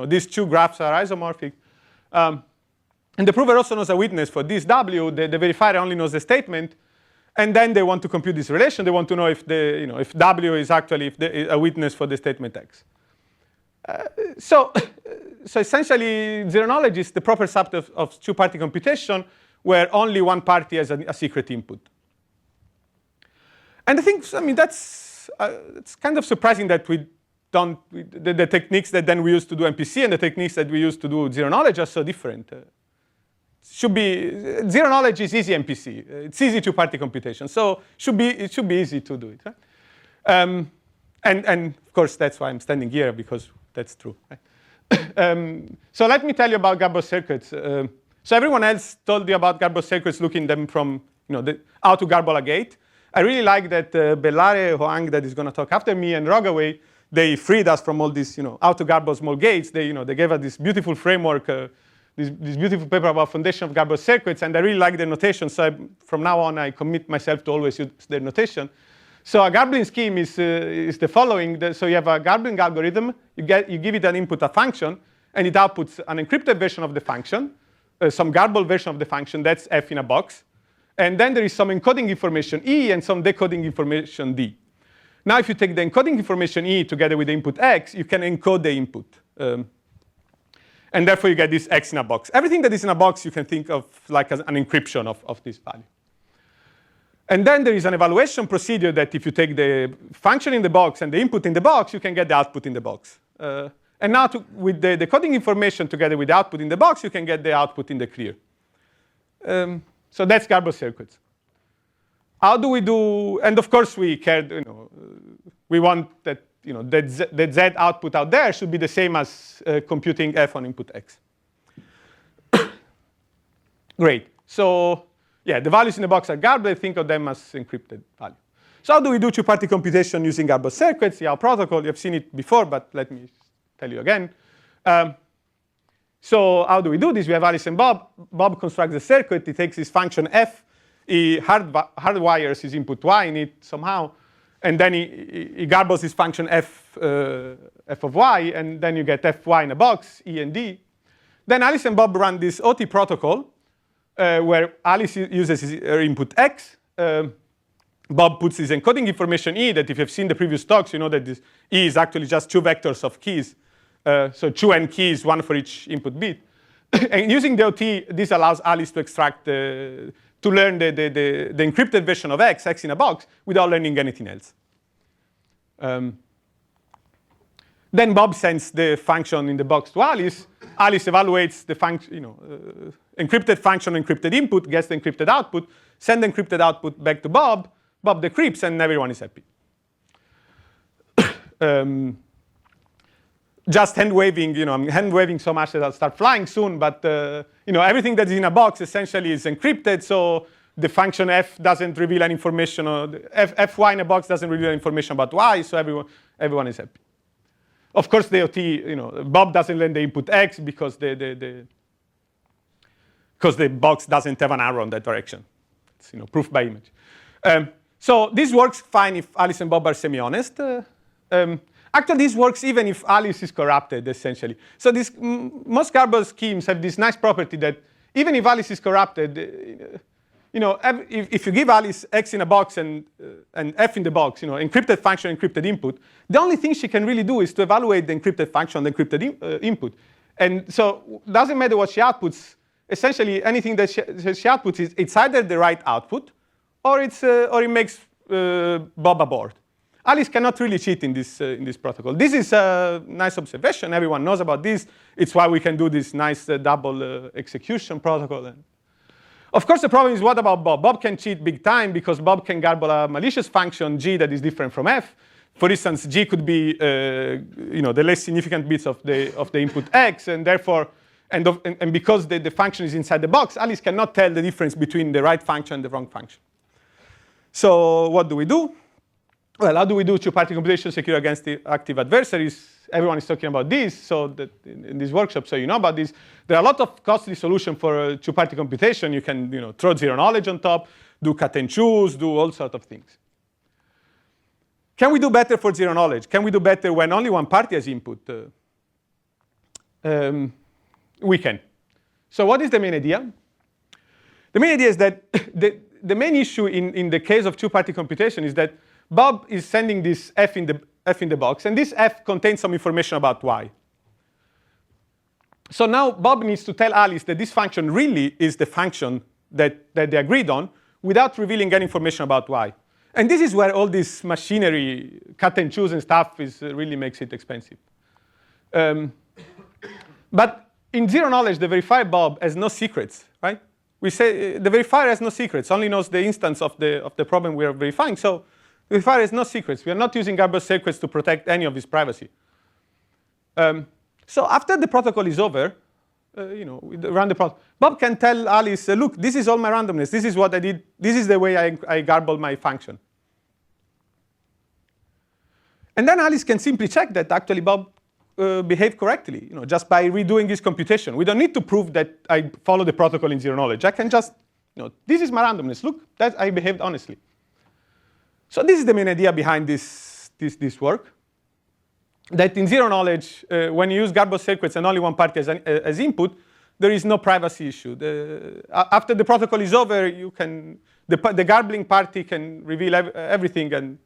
These two graphs are isomorphic. And the prover also knows a witness for this w. The verifier only knows the statement. And then they want to compute this relation. They want to know if if w is actually a witness for the statement x. So essentially, zero knowledge is the proper subset of two-party computation where only one party has a secret input. And I think, that's it's kind of surprising that we don't, the techniques that then we use to do MPC and the techniques that we use to do zero knowledge are so different. Zero knowledge is easy MPC. It's easy two-party computation. So it should be easy to do it. Right? And of course, that's why I'm standing here, because that's true. Right? So let me tell you about Garbled circuits. So everyone else told you about Garbled circuits, looking them from how to garble a gate. I really like that Bellare, Hoang, that is going to talk after me, and Rogaway, they freed us from all this, how to garble small gates. They gave us this beautiful framework, this beautiful paper about foundation of Garbled circuits, and I really like their notation. So from now on, I commit myself to always use their notation. So a garbling scheme is the following. So you have a garbling algorithm. You give it an input, a function, and it outputs an encrypted version of the function, some garbled version of the function. That's f in a box. And then there is some encoding information E and some decoding information D. Now, if you take the encoding information E together with the input X, you can encode the input. And therefore, you get this X in a box. Everything that is in a box, you can think of like as an encryption of this value. And then there is an evaluation procedure that if you take the function in the box and the input in the box, you can get the output in the box. And now, with the decoding information together with the output in the box, you can get the output in the clear. So that's Garbled circuits. How do we do? And of course, we cared. We want that that Z output out there should be the same as computing f on input x. Great. So yeah, the values in the box are garbled. Think of them as encrypted value. So how do we do two-party computation using Garbled circuits? Yeah, our protocol. You have seen it before, but let me tell you again. So how do we do this? We have Alice and Bob. Bob constructs a circuit. He takes his function f. He hardwires his input y in it somehow. And then he garbles his function f of y. And then you get fy in a box, e and d. Then Alice and Bob run this OT protocol where Alice uses her input x. Bob puts his encoding information e, that if you've seen the previous talks, you know that this e is actually just two vectors of keys. So two n keys, one for each input bit. And using the OT, this allows Alice to extract, to learn the encrypted version of x in a box, without learning anything else. Then Bob sends the function in the box to Alice. Alice evaluates the function, encrypted function, encrypted input, gets the encrypted output, send the encrypted output back to Bob. Bob decrypts, and everyone is happy. Just hand waving, I'm hand waving so much that I'll start flying soon. But everything that is in a box essentially is encrypted. So the function f doesn't reveal any information, or fy in a box doesn't reveal information about y. So everyone is happy. Of course, the OT, Bob doesn't lend the input X because the box doesn't have an arrow in that direction. It's proof by image. So this works fine if Alice and Bob are semi-honest. Actually, this works even if Alice is corrupted, essentially. So most garbled schemes have this nice property that even if Alice is corrupted, if you give Alice X in a box and F in the box, encrypted function, encrypted input, the only thing she can really do is to evaluate the encrypted function, the encrypted input. And so it doesn't matter what she outputs. Essentially, anything that she outputs, it's either the right output or it makes Bob abort. Alice cannot really cheat in this protocol. This is a nice observation. Everyone knows about this. It's why we can do this nice double execution protocol. Of course, the problem is, what about Bob? Bob can cheat big time because Bob can garble a malicious function, G, that is different from F. For instance, G could be the less significant bits of the input X, and therefore, and because the function is inside the box, Alice cannot tell the difference between the right function and the wrong function. So what do we do? Well, how do we do two-party computation secure against the active adversaries? Everyone is talking about this, so that in this workshop, so you know about this. There are a lot of costly solutions for two-party computation. You can throw zero knowledge on top, do cut and choose, do all sorts of things. Can we do better for zero knowledge? Can we do better when only one party has input? We can. So what is the main idea? The main idea is that the main issue in the case of two-party computation is that Bob is sending this F in the box, and this F contains some information about Y. So now Bob needs to tell Alice that this function really is the function that they agreed on without revealing any information about Y. And this is where all this machinery, cut and choose and stuff really makes it expensive. But in zero knowledge, the verifier Bob has no secrets, right? We say the verifier has no secrets, only knows the instance of the problem we are verifying. So the verifier has no secrets. We are not using Garbled Circuits to protect any of his privacy. So after the protocol is over, we run the protocol. Bob can tell Alice, look, this is all my randomness. This is what I did. This is the way I garbled my function. And then Alice can simply check that actually Bob behaved correctly, just by redoing his computation. We don't need to prove that I follow the protocol in zero knowledge. I can just, this is my randomness. Look, that I behaved honestly. So this is the main idea behind this work. That in zero knowledge, when you use Garbled Circuits and only one party as input, there is no privacy issue. After the protocol is over, the garbling party can reveal everything and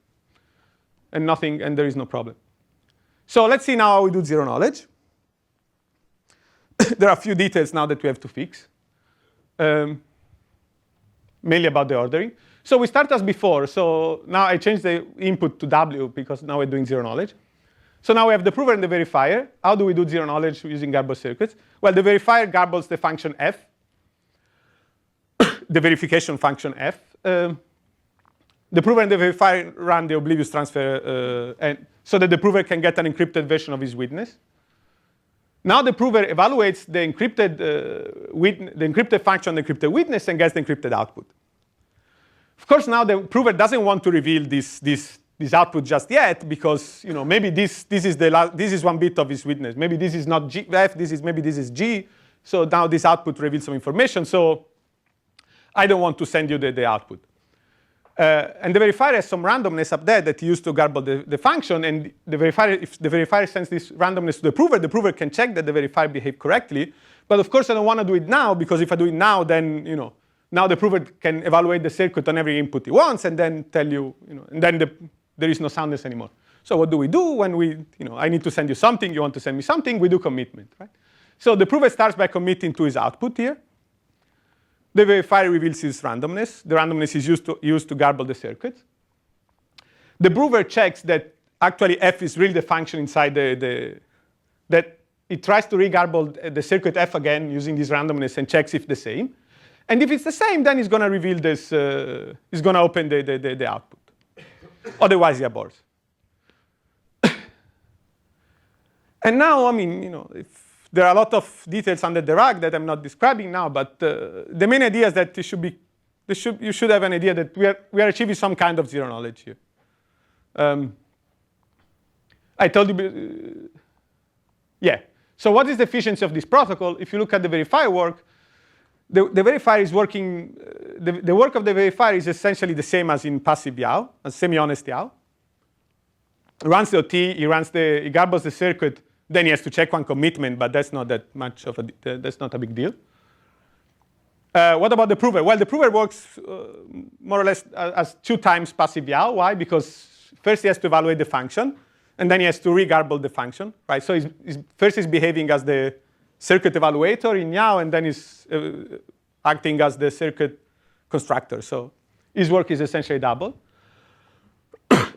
nothing, and there is no problem. So let's see now how we do zero knowledge. There are a few details now that we have to fix, mainly about the ordering. So we start as before. So now I changed the input to W because now we're doing zero knowledge. So now we have the prover and the verifier. How do we do zero knowledge using Garbled Circuits? Well, the verifier garbles the function F, the verification function F. The prover and the verifier run the oblivious transfer so that the prover can get an encrypted version of his witness. Now the prover evaluates the encrypted function, the encrypted witness, and gets the encrypted output. Of course, now the prover doesn't want to reveal this output just yet because maybe this is one bit of his witness. Maybe this is not F. Maybe this is G. So now this output reveals some information. So I don't want to send you the output. And the verifier has some randomness up there that he used to garble the function. And if the verifier sends this randomness to the prover can check that the verifier behaved correctly. But of course, I don't want to do it now because if I do it now, then now the prover can evaluate the circuit on every input he wants and then tell you, and then there is no soundness anymore. So what do we do when I need to send you something, you want to send me something? We do commitment, right? So the prover starts by committing to his output here. The verifier reveals his randomness. The randomness is used to garble the circuit. The prover checks that actually F is really the function inside that it tries to regarble the circuit F again using this randomness and checks if the same. And if it's the same, then it's going to reveal this, it's going to open the output. Otherwise, he aborts. And now, if there are a lot of details under the rug that I'm not describing now, but the main idea is that you should have an idea that we are achieving some kind of zero knowledge here. I told you, yeah. So what is the efficiency of this protocol? If you look at the verifier work, the verifier is working, the work of the verifier is essentially the same as in passive YAO, as semi-honest YAO. He runs the OT, he garbles the circuit, then he has to check one commitment, but that's not that much of that's not a big deal. What about the prover? Well, the prover works more or less as 2 times passive YAO. Why? Because first he has to evaluate the function, and then he has to re-garble the function, right? So first he's behaving as the circuit evaluator in YAO, and then he's acting as the circuit constructor. So his work is essentially double.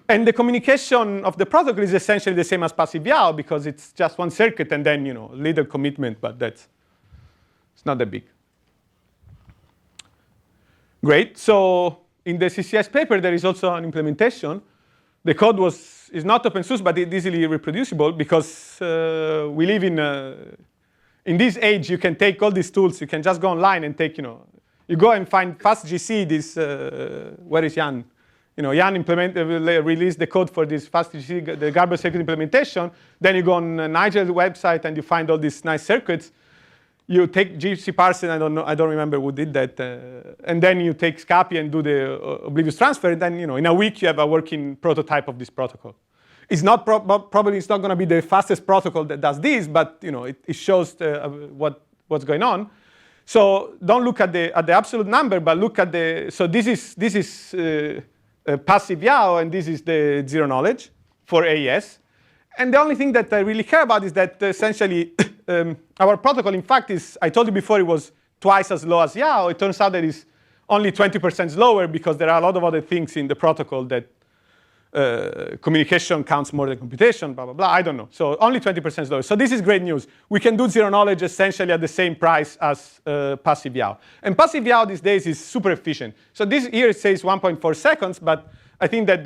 And the communication of the protocol is essentially the same as passive YAO because it's just one circuit and then, little commitment, but it's not that big. Great. So in the CCS paper, there is also an implementation. The code is not open source, but it's easily reproducible because we live in this age. You can take all these tools. You can just go online and take, you go and find FastGC. Where is Jan? Jan released the code for this FastGC, the Garbled circuit implementation. Then you go on Nigel's website and you find all these nice circuits. You take GC parser, I don't remember who did that, and then you take SCAPI and do the oblivious transfer. And then in a week you have a working prototype of this protocol. It's not probably it's not going to be the fastest protocol that does this, but it shows what's going on. So don't look at the absolute number, but look at the. So this is passive YAO, and this is the zero knowledge for AES. And the only thing that I really care about is that essentially our protocol, in fact, I told you before it was twice as low as YAO. It turns out that it's only 20% slower because there are a lot of other things in the protocol that communication counts more than computation, blah, blah, blah. I don't know. So only 20% slower. So this is great news. We can do zero knowledge essentially at the same price as passive YAO. And passive YAO these days is super efficient. So this here it says 1.4 seconds, but I think that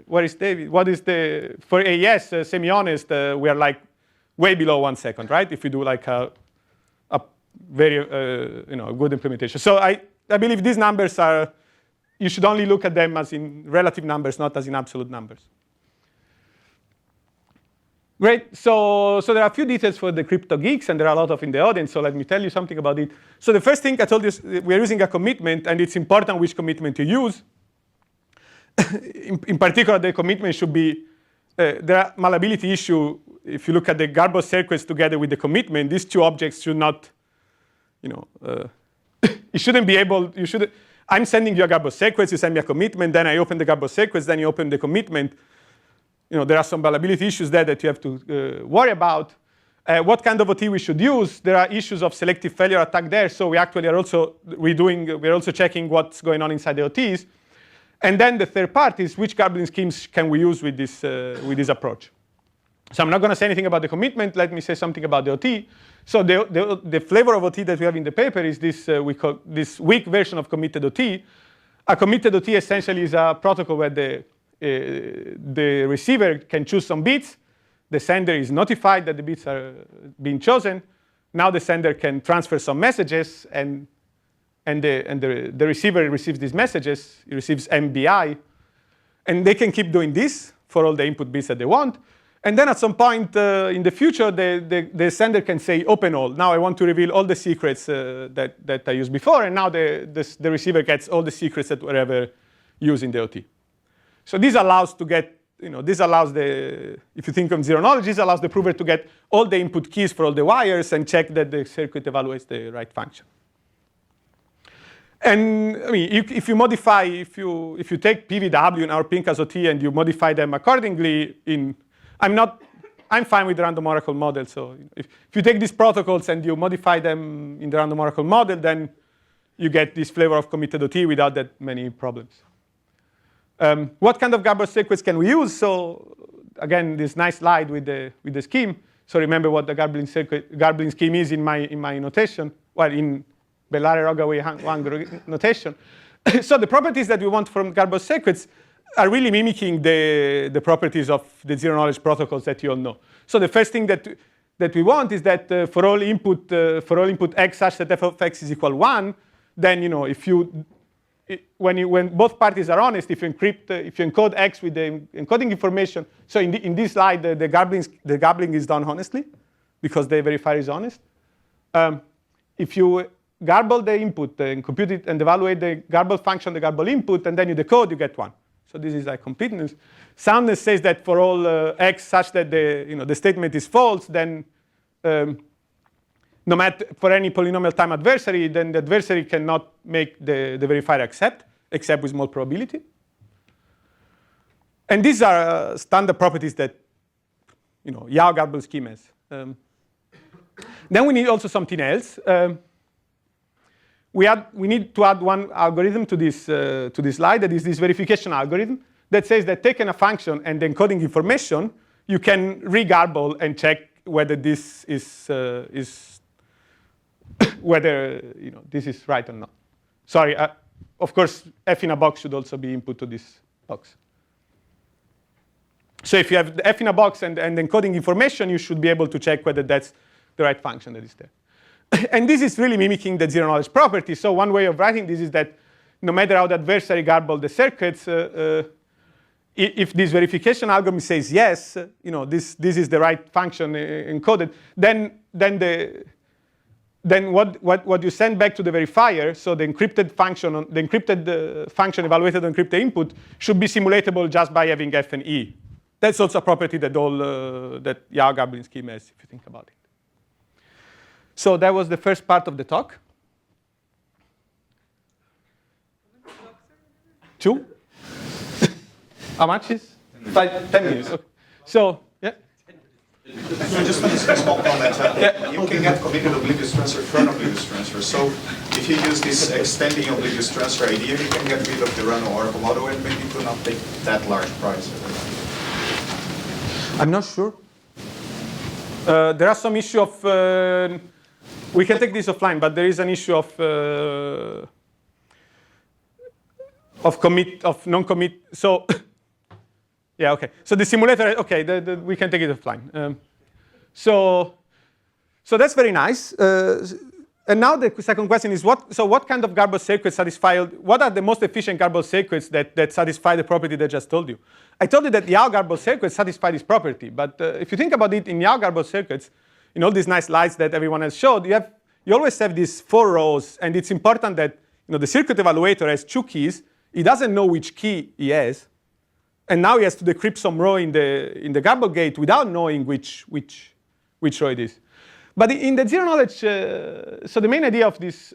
where is David? What is for AES, semi-honest, we are like way below 1 second, right? If you do like a very good implementation. So I believe these numbers you should only look at them as in relative numbers, not as in absolute numbers. Great, so there are a few details for the crypto geeks, and there are a lot in the audience, so let me tell you something about it. So the first thing I told you is we're using a commitment, and it's important which commitment you use. In particular, the commitment should be, there are malleability issue. If you look at the Garbled circuits together with the commitment, these two objects should not, you shouldn't be able, I'm sending you a Garbled circuits, you send me a commitment, then I open the Garbled circuits, then you open the commitment. There are some malleability issues there that you have to worry about. What kind of OT we should use? There are issues of selective failure attack there, so we actually are also we're also checking what's going on inside the OTs. And then the third part is which garbling schemes can we use with this approach. So I'm not going to say anything about the commitment. Let me say something about the OT. So the flavor of OT that we have in the paper is this we call this weak version of committed OT. A committed OT essentially is a protocol where the receiver can choose some bits. The sender is notified that the bits are being chosen. Now the sender can transfer some messages, and the receiver receives these messages. It receives MBI. And they can keep doing this for all the input bits that they want. And then at some point in the future, the sender can say open all. Now I want to reveal all the secrets that I used before. And now the receiver gets all the secrets that were ever used in the OT. So this allows to get, this allows if you think of zero knowledge, this allows the prover to get all the input keys for all the wires and check that the circuit evaluates the right function. And I mean, if you modify, if you take PVW and our Pincus OT and you modify them accordingly, I'm fine with the random oracle model. So if you take these protocols and you modify them in the random oracle model, then you get this flavor of committed OT without that many problems. What kind of Garbled circuits can we use? So again, this nice slide with the scheme. So remember what the garbling scheme is in my notation. Well, in Bellare Rogaway Wang notation. So the properties that we want from Garbled circuits are really mimicking the properties of the zero knowledge protocols that you all know. So the first thing that we want is that for all input x such that f of x is equal 1, then if when both parties are honest, if you encode X with the encoding information, so in this slide, the garbling is done honestly, because the verifier is honest. If you garble the input and compute it and evaluate the garble function, the garble input, and then you decode, you get 1. So this is like completeness. Soundness says that for all X such that the statement is false, then no matter for any polynomial time adversary, then the adversary cannot make the verifier except with small probability. And these are standard properties that Yao garble scheme has. Then we need also something else. We need to add one algorithm to this slide, that is this verification algorithm that says that taking a function and encoding information, you can re-garble and check whether this is whether this is right or not. Sorry, of course, f in a box should also be input to this box. So if you have the f in a box and encoding information, you should be able to check whether that's the right function that is there. And this is really mimicking the zero knowledge property. So one way of writing this is that no matter how the adversary garbled the circuits, if this verification algorithm says yes, this is the right function encoded, then what you send back to the verifier, so the encrypted function evaluated on encrypted input should be simulatable just by having f and e. That's also a property that that Yao garbling scheme has, if you think about it. So that was the first part of the talk. 2? How much is? 10 minutes. Okay. So, yeah. Just a small comment. You can get committed oblivious transfer from oblivious transfer. So if you use this extending oblivious transfer idea, you can get rid of the random oracle model and maybe do not take that large price. I'm not sure. There are some issue of we can take this offline, but there is an issue of non-commit. So yeah, okay. So the simulator, okay, we can take it offline. So that's very nice. And now the second question is what kind of garbled circuits satisfy? What are the most efficient garbled circuits that satisfy the property that I just told you? I told you that Yao garbled circuits satisfy this property, but if you think about it, in Yao garbled circuits, in all these nice slides that everyone has showed, you always have these 4 rows, and it's important that the circuit evaluator has 2 keys. He doesn't know which key he has, and now he has to decrypt some row in the garble gate without knowing which row it is. But in the zero knowledge, so the main idea of this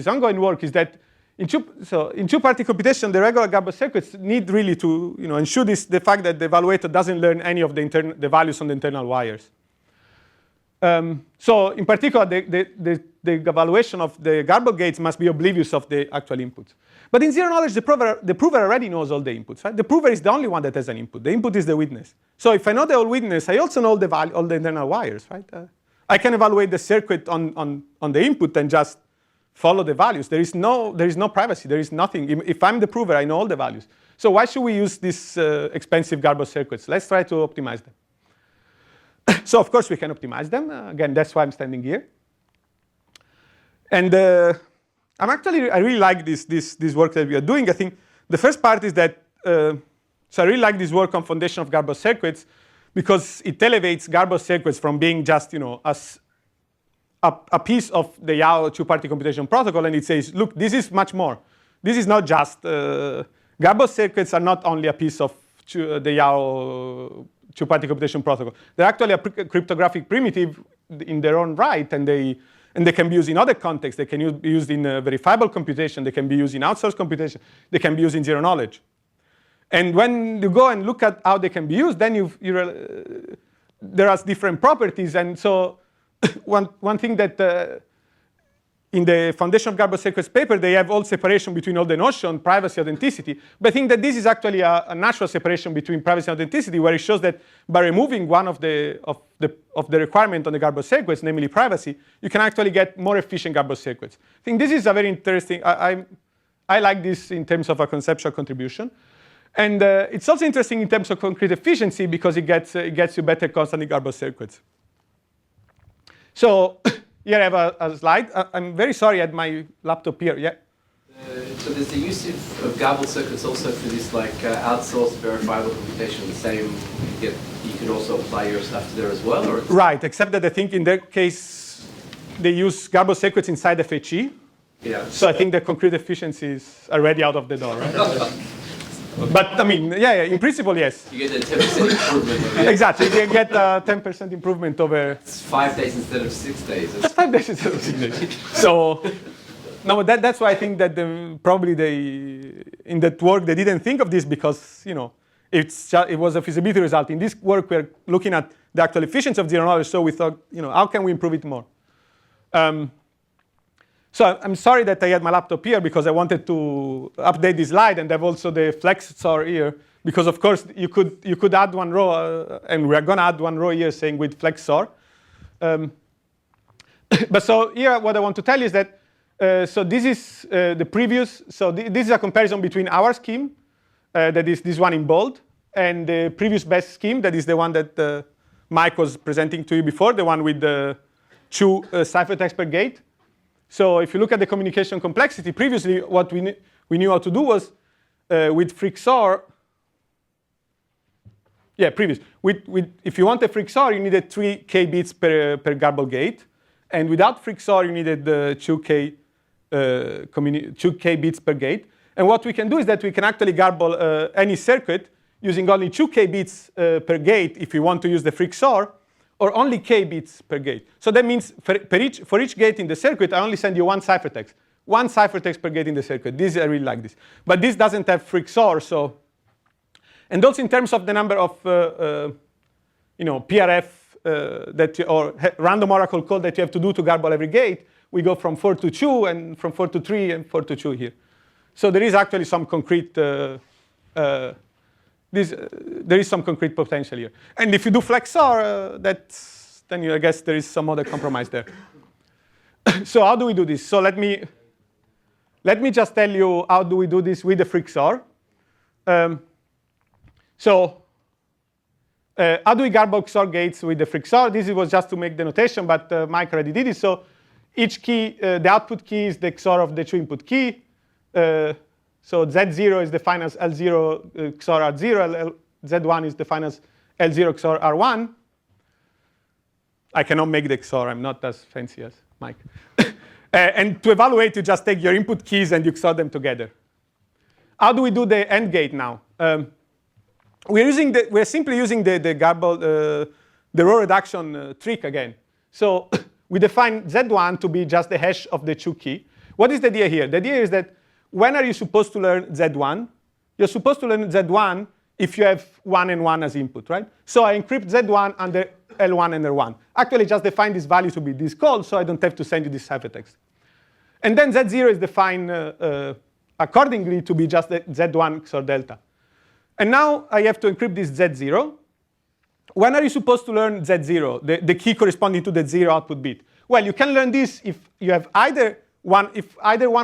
ongoing work is that in two-party computation, the regular garbled circuits need really to ensure the fact that the evaluator doesn't learn any of the values on the internal wires. So in particular, the evaluation of the garble gates must be oblivious of the actual inputs. But in zero knowledge, the prover already knows all the inputs, right? The prover is the only one that has an input. The input is the witness. So if I know the whole witness, I also know all the internal wires, right? I can evaluate the circuit on the input and just follow the values. There is no privacy. There is nothing. If I'm the prover, I know all the values. So why should we use these expensive garbled circuits? Let's try to optimize them. So of course we can optimize them. Again, that's why I'm standing here. And I really like this work that we are doing. I think the first part is that so I really like this work on foundation of garbled circuits because it elevates garbled circuits from being just as a piece of the Yao two-party computation protocol, and it says, look, this is much more. This is not just garbled circuits are not only a piece of the Yao two-party computation protocol. They're actually a cryptographic primitive in their own right, and they can be used in other contexts. They can be used in verifiable computation. They can be used in outsourced computation. They can be used in zero knowledge. And when you go and look at how they can be used, then there are different properties. And so one thing that in the Foundation of Garbled Circuits paper, they have all separation between all the notion, privacy, authenticity. But I think that this is actually a natural separation between privacy and authenticity, where it shows that by removing one of the requirement on the garbled circuits, namely privacy, you can actually get more efficient garbled circuits. I think this is a very interesting. I like this in terms of a conceptual contribution. And it's also interesting in terms of concrete efficiency because it gets you better constantly garbled circuits. So here I have a slide. I'm very sorry I had my laptop here. Yeah. So there's the use of garbled circuits also for this like outsourced verifiable computation. The same, you can also apply your stuff to there as well, or right? Except that I think in their case they use garbled circuits inside FHE. Yeah. So I think the concrete efficiencies are already out of the door, right? But I mean, yeah, in principle, yes. You get a 10% improvement. Exactly, you get a 10% improvement over. It's 5 days instead of 6 days. That's 5 days instead of 6 days. So, no, that's why I think that probably in that work they didn't think of this because it was a feasibility result. In this work, we're looking at the actual efficiency of zero knowledge. So we thought, how can we improve it more? So I'm sorry that I had my laptop here because I wanted to update this slide, and I have also the FleXOR here because, of course, you could add one row, and we're going to add one row here saying with FleXOR. But so here, what I want to tell you is that so this is the previous. So this is a comparison between our scheme, that is this one in bold, and the previous best scheme, that is the one that Mike was presenting to you before, the one with the 2 ciphertexts per gate. So if you look at the communication complexity, previously what we knew how to do was with free-XOR. Yeah, previous. If you want a free-XOR, you needed 3K bits per garble gate. And without free-XOR, you needed 2K bits per gate. And what we can do is that we can actually garble any circuit using only 2K bits per gate if you want to use the free-XOR, or only K bits per gate. So that means for each gate in the circuit, I only send you 1 ciphertext. 1 ciphertext per gate in the circuit. I really like this. But this doesn't have free-XOR, so. And also in terms of the number of PRF or random oracle code that you have to do to garble every gate, we go from 4 to 2, and from 4 to 3, and 4 to 2 here. So there is actually some concrete there is some concrete potential here. And if you do FleXOR, then I guess there is some other compromise there. So how do we do this? So let me just tell you how do we do this with the free-XOR. How do we garble XOR gates with the free-XOR? This was just to make the notation, but Mike already did it. So each key, the output key is the XOR of the 2 input key. So Z0 is defined as L0 XOR R0. Z1 is defined as L0 XOR R1. I cannot make the XOR. I'm not as fancy as Mike. And to evaluate, you just take your input keys and you XOR them together. How do we do the AND gate now? We're simply using the garble, the row reduction trick again. So we define Z1 to be just the hash of the 2 key. What is the idea here? The idea is that when are you supposed to learn Z1? You're supposed to learn Z1 if you have 1 and 1 as input, right? So I encrypt Z1 under L1 and L1. Actually, just define this value to be this called, so I don't have to send you this ciphertext. And then Z0 is defined accordingly to be just the Z1 XOR delta. And now I have to encrypt this Z0. When are you supposed to learn Z0, the key corresponding to the 0 output bit? Well, you can learn this if you have either one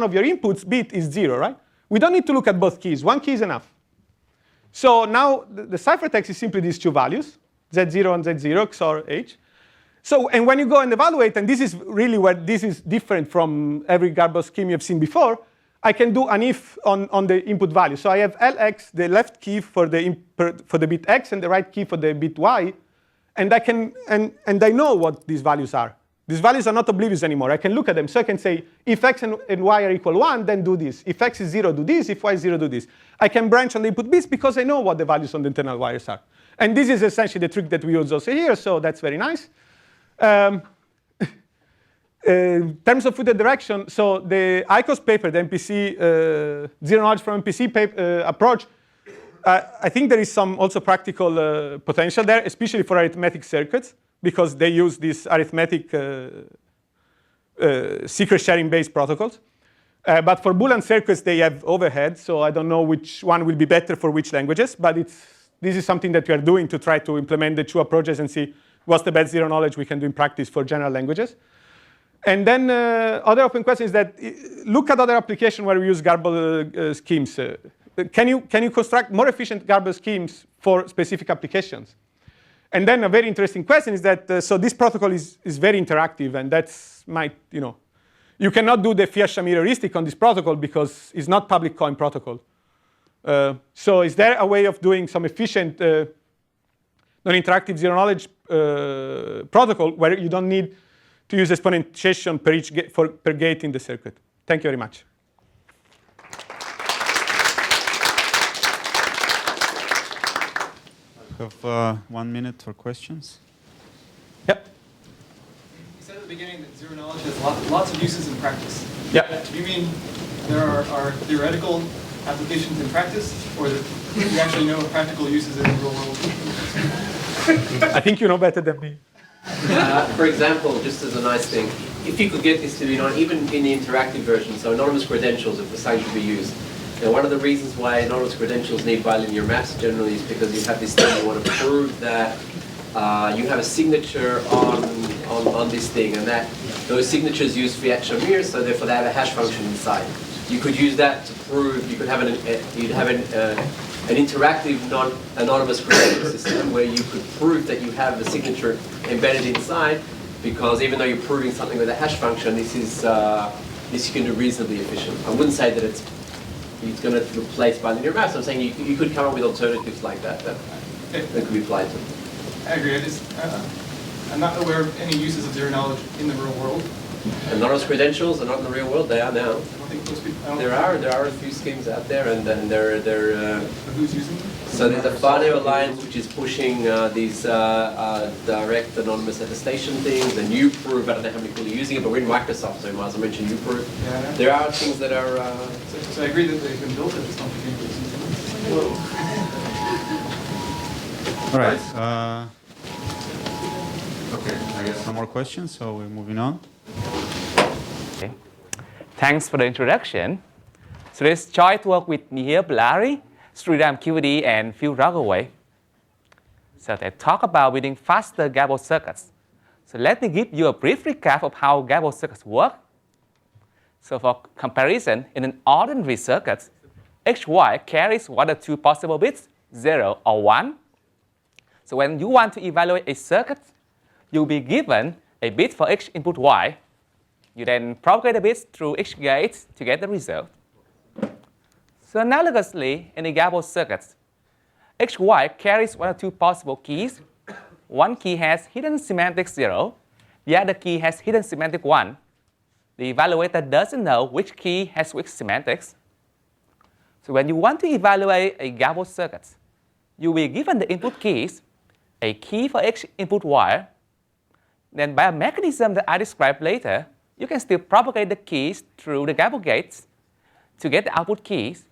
of your inputs bit is 0, right? We don't need to look at both keys. 1 key is enough. So now the ciphertext is simply these 2 values, Z0 and Z0 XOR H. So, and when you go and evaluate, and this is really where this is different from every garble scheme you've seen before, I can do an if on the input value. So I have LX, the left key for the bit X, and the right key for the bit Y, and I know what these values are. These values are not oblivious anymore. I can look at them. So I can say, if X and Y are equal 1, then do this. If X is 0, do this. If Y is 0, do this. I can branch on the input bits because I know what the values on the internal wires are. And this is essentially the trick that we use also here, so that's very nice. In terms of footed direction, so the ICOS paper, the MPC, zero knowledge from MPC approach, I think there is some also practical potential there, especially for arithmetic circuits, because they use these arithmetic secret sharing based protocols. But for Boolean circuits, they have overhead, so I don't know which one will be better for which languages, but this is something that we are doing to try to implement the 2 approaches and see what's the best zero knowledge we can do in practice for general languages. And then other open question is that look at other applications where we use garble schemes. Can you construct more efficient garble schemes for specific applications? And then a very interesting question is that so this protocol is very interactive, and that's you cannot do the Fiat-Shamir heuristic on this protocol because it's not public coin protocol. So is there a way of doing some efficient non-interactive zero-knowledge protocol where you don't need to use exponentiation per gate in the circuit? Thank you very much. We have 1 minute for questions. Yep. You said at the beginning that zero knowledge has lots of uses in practice. Yeah. Do you mean there are theoretical applications in practice, or that you actually know practical uses in the real world? I think you know better than me. For example, just as a nice thing, if you could get this to be even in the interactive version, so anonymous credentials, if the site should be used. Now, one of the reasons why anonymous credentials need bilinear maps generally is because you have this thing, you want to prove that you have a signature on this thing, and that those signatures use Fiat-Shamir, so therefore they have a hash function inside. You could use that to prove, you could have an interactive non-anonymous credential system where you could prove that you have a signature embedded inside, because even though you're proving something with a hash function, this you can do reasonably efficient. I wouldn't say that it's going to replace bilinear maps. I'm saying you could come up with alternatives like that could be applied to. I agree. I'm not aware of any uses of zero knowledge in the real world. Anonymous credentials are not in the real world. They are now. I don't think most people. There are a few schemes out there, and they're. Who's using them? So there's a FANO Alliance which is pushing these direct anonymous attestation things, and UProof. I don't know how many people are using it, but we're in Microsoft, so I might as well mention UProof. Yeah. There are things that are. So I agree that they can build it. I just don't think anybody's using them. All right. Okay, I guess no more questions, so we're moving on. Okay. Thanks for the introduction. So let's try to work with Mihir Bellari, Sridham Kivadi, and Phil Ragaway. So they talk about building faster garbled circuits. So let me give you a brief recap of how garbled circuits work. So for comparison, in an ordinary circuit, HY carries one or two possible bits, 0 or 1. So when you want to evaluate a circuit, you'll be given a bit for each input Y. You then propagate the bits through each gate to get the result. So analogously, in a garbled circuit, HY carries one or two possible keys. One key has hidden semantic 0. The other key has hidden semantic 1. The evaluator doesn't know which key has which semantics. So when you want to evaluate a garbled circuit, you will be given the input keys, a key for each input wire. Then by a mechanism that I describe later, you can still propagate the keys through the garbled gates to get the output keys,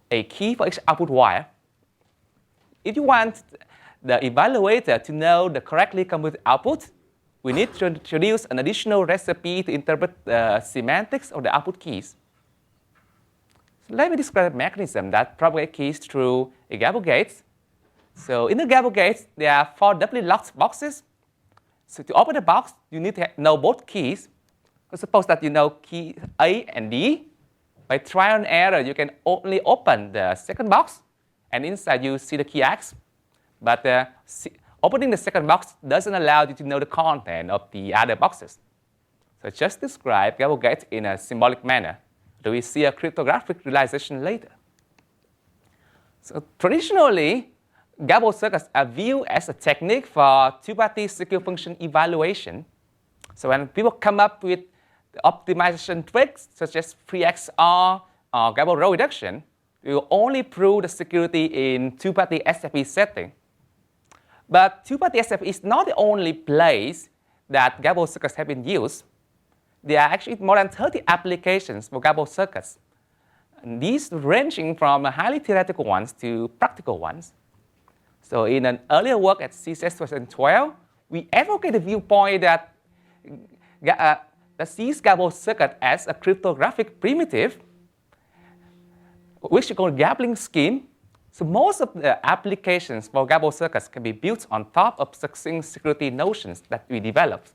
a key for each output wire. If you want the evaluator to know the correctly computed output, we need to introduce an additional recipe to interpret the semantics of the output keys. So let me describe a mechanism that propagates keys through a garbled gate. So in the garbled gate, there are 4 doubly locked boxes. So to open the box, you need to know both keys. So suppose that you know key A and D. By trial and error, you can only open the second box, and inside you see the key X. But opening the second box doesn't allow you to know the content of the other boxes. So just describe garbled gate in a symbolic manner. Do we see a cryptographic realization later? So traditionally, garbled circuits are viewed as a technique for two-party secure function evaluation. So when people come up with optimization tricks such as free-XOR or garbled row reduction, we will only prove the security in two-party SFE setting. But two-party SFE is not the only place that garbled circuits have been used. There are actually more than 30 applications for garbled circuits. And these ranging from highly theoretical ones to practical ones. So in an earlier work at CSS 2012, we advocate the viewpoint that sees garbled circuit as a cryptographic primitive, which we call garbling scheme. So most of the applications for garbled circuits can be built on top of succinct security notions that we developed.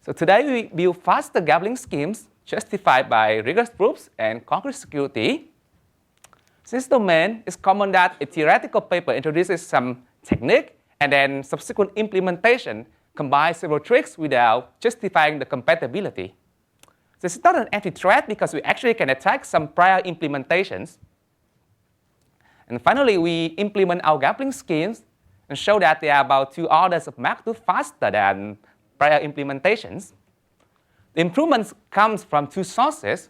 So today we build faster garbling schemes justified by rigorous proofs and concrete security. Since domain, it's common that a theoretical paper introduces some technique and then subsequent implementation combines several tricks without justifying the compatibility. This is not an anti-threat because we actually can attack some prior implementations. And finally, we implement our garbling schemes and show that they are about 2 orders of magnitude faster than prior implementations. The improvements comes from 2 sources.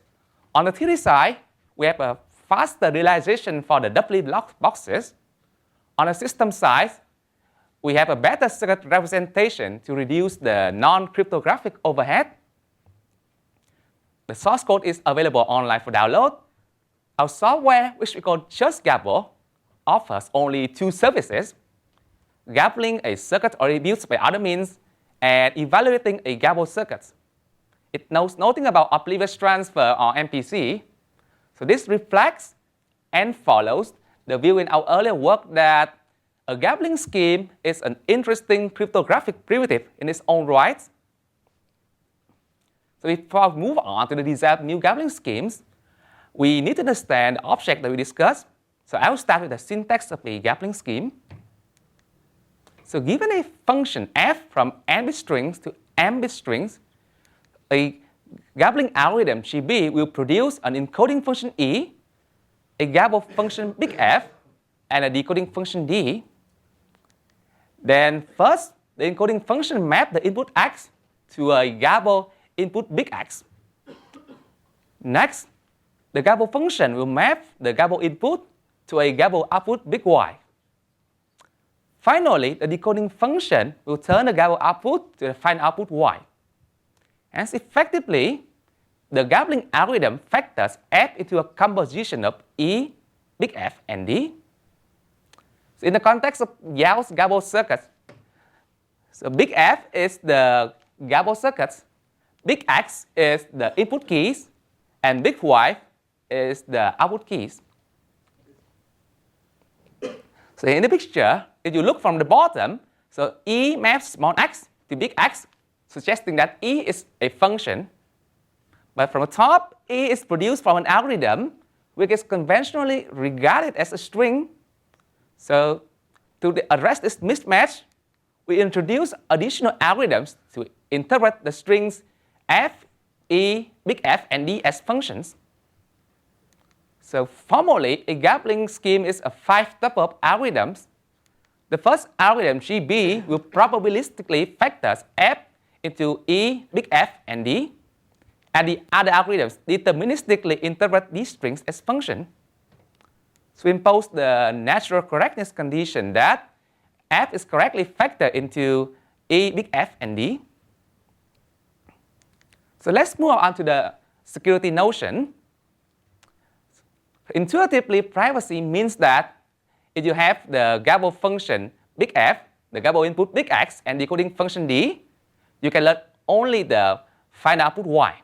On the theory side, we have a faster realization for the doubly blocked boxes. On the system side, we have a better circuit representation to reduce the non-cryptographic overhead. The source code is available online for download. Our software, which we call Just Garble, offers only 2 services: garbling a circuit already built by other means and evaluating a garbled circuit. It knows nothing about oblivious transfer or MPC. So this reflects and follows the view in our earlier work that a garbling scheme is an interesting cryptographic primitive in its own right. So before we move on to the design of new garbling schemes, we need to understand the object that we discussed. So I will start with the syntax of a garbling scheme. So given a function f from n-bit strings to m-bit strings, a garbling algorithm GB will produce an encoding function E, a garble function big F, and a decoding function D. Then first, the encoding function maps the input X to a garble input big X. Next, the garble function will map the garble input to a garble output big Y. Finally, the decoding function will turn the garble output to the final output Y. Hence, effectively, the garbling algorithm factors F into a composition of E, big F, and D. So in the context of Yale's garbled circuits, so big F is the garbled circuits, big X is the input keys, and big Y is the output keys. So in the picture, if you look from the bottom, so E maps small x to big X, suggesting that E is a function. But from the top, E is produced from an algorithm which is conventionally regarded as a string. So to address this mismatch, we introduce additional algorithms to interpret the strings F, E, big F, and D as functions. So formally, a garbling scheme is a 5-tuple of algorithms. The first algorithm, GB, will probabilistically factor F into E, big F, and D. And the other algorithms deterministically interpret these strings as functions. So we impose the natural correctness condition that F is correctly factored into E, big F, and D. So let's move on to the security notion. Intuitively, privacy means that if you have the garble function big F, the garble input big X, and decoding function D, you can learn only the final output Y.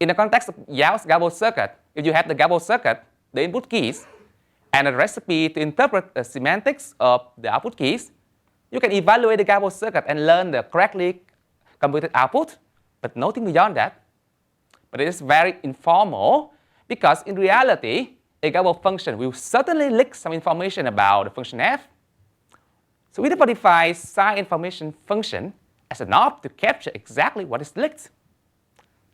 In the context of Yale's garbled circuit, if you have the garbled circuit, the input keys, and a recipe to interpret the semantics of the output keys, you can evaluate the garbled circuit and learn the correctly computed output, but nothing beyond that. But it is very informal, because in reality, a garble function will certainly leak some information about the function f. So we modify sign information function as a knob to capture exactly what is leaked.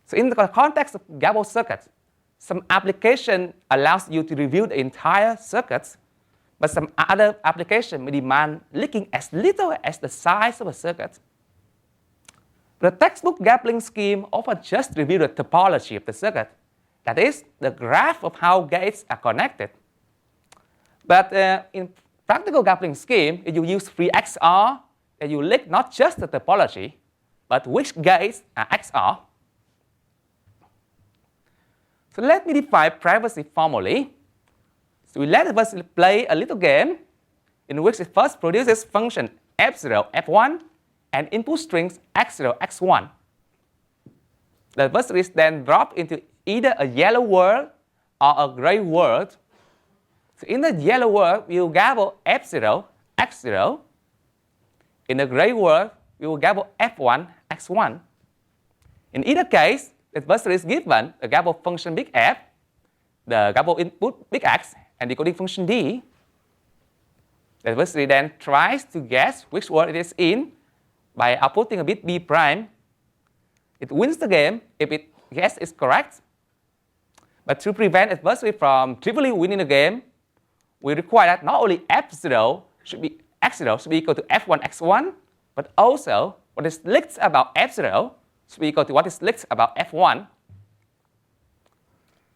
So in the context of garbled circuits, some application allows you to review the entire circuits, but some other application may demand leaking as little as the size of a circuit. The textbook garbling scheme often just reveals the topology of the circuit. That is, the graph of how gates are connected. But in practical garbling scheme, if you use free-XOR, then you leak not just the topology, but which gates are XOR. So let me define privacy formally. So we let us play a little game in which it first produces function f0, f1, and input strings x0, x1. The adversary is then dropped into either a yellow world or a gray world. So in the yellow world, we will garble f0, x0. In the gray world, we will garble f1, x1. In either case, the adversary is given a garble function big F, the garble input big X, and decoding function D. The adversary then tries to guess which world it is in by outputting a bit B prime. it wins the game if its guess is correct. But to prevent adversary from trivially winning the game, we require that not only x0 should be equal to f1 x1, but also what is leaked about f0 should be equal to what is leaked about f1.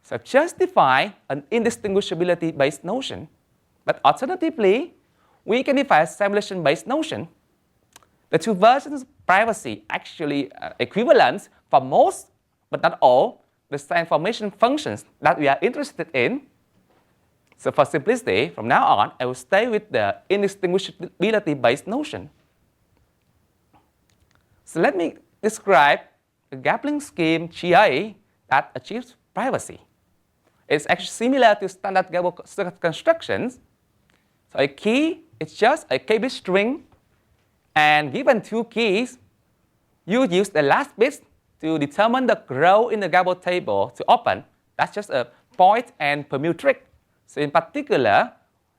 So justify an indistinguishability-based notion. But alternatively, we can define a simulation-based notion. The two versions of privacy actually equivalent for most, but not all, the transformation functions that we are interested in. So for simplicity, from now on, I will stay with the indistinguishability-based notion. So let me describe a garbling scheme GA that achieves privacy. It's actually similar to standard garbled circuit constructions. So a key is just a k-bit string, and given two keys, you use the last bit to determine the row in the garbled table to open. That's just a point and permute trick. So in particular,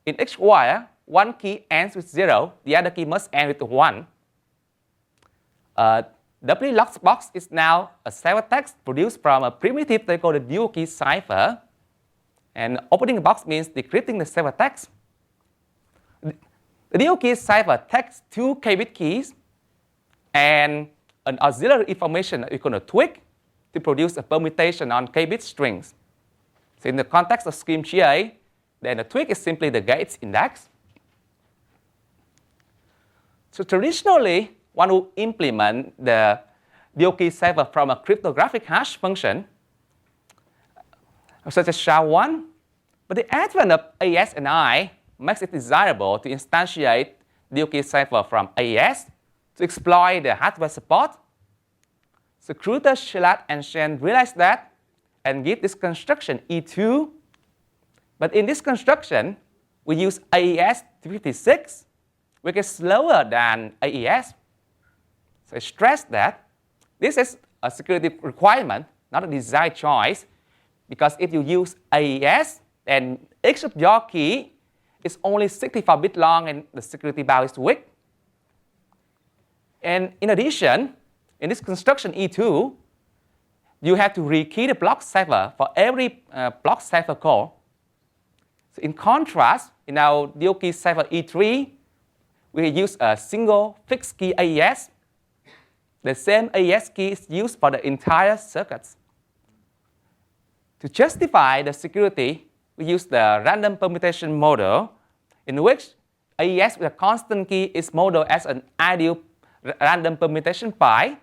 in XOR, one key ends with 0, the other key must end with 1. W locked box is now a ciphertext produced from a primitive they call the dual key cipher. And opening the box means decrypting the ciphertext. The dual key cipher takes two k-bit keys and an auxiliary information that we call a twig to produce a permutation on k-bit strings. So in the context of scheme GA, then the twig is simply the gates index. So traditionally, one would implement the dual key cipher from a cryptographic hash function, such as SHA-1, but the advent of AES and I makes it desirable to instantiate dual key cipher from AES to exploit the hardware support. So Kruter, Shelat, and Shen realized that and give this construction E2. But in this construction, we use AES 256, which is slower than AES. So I stress that this is a security requirement, not a design choice, because if you use AES, then each of your key is only 64 bits long and the security bound is weak. And in addition, in this construction E2, you have to rekey the block cipher for every block cipher call. So in contrast, in our dual key cipher E3, we use a single fixed key AES. The same AES key is used for the entire circuits. To justify the security, we use the random permutation model, in which AES with a constant key is modeled as an ideal random permutation pi.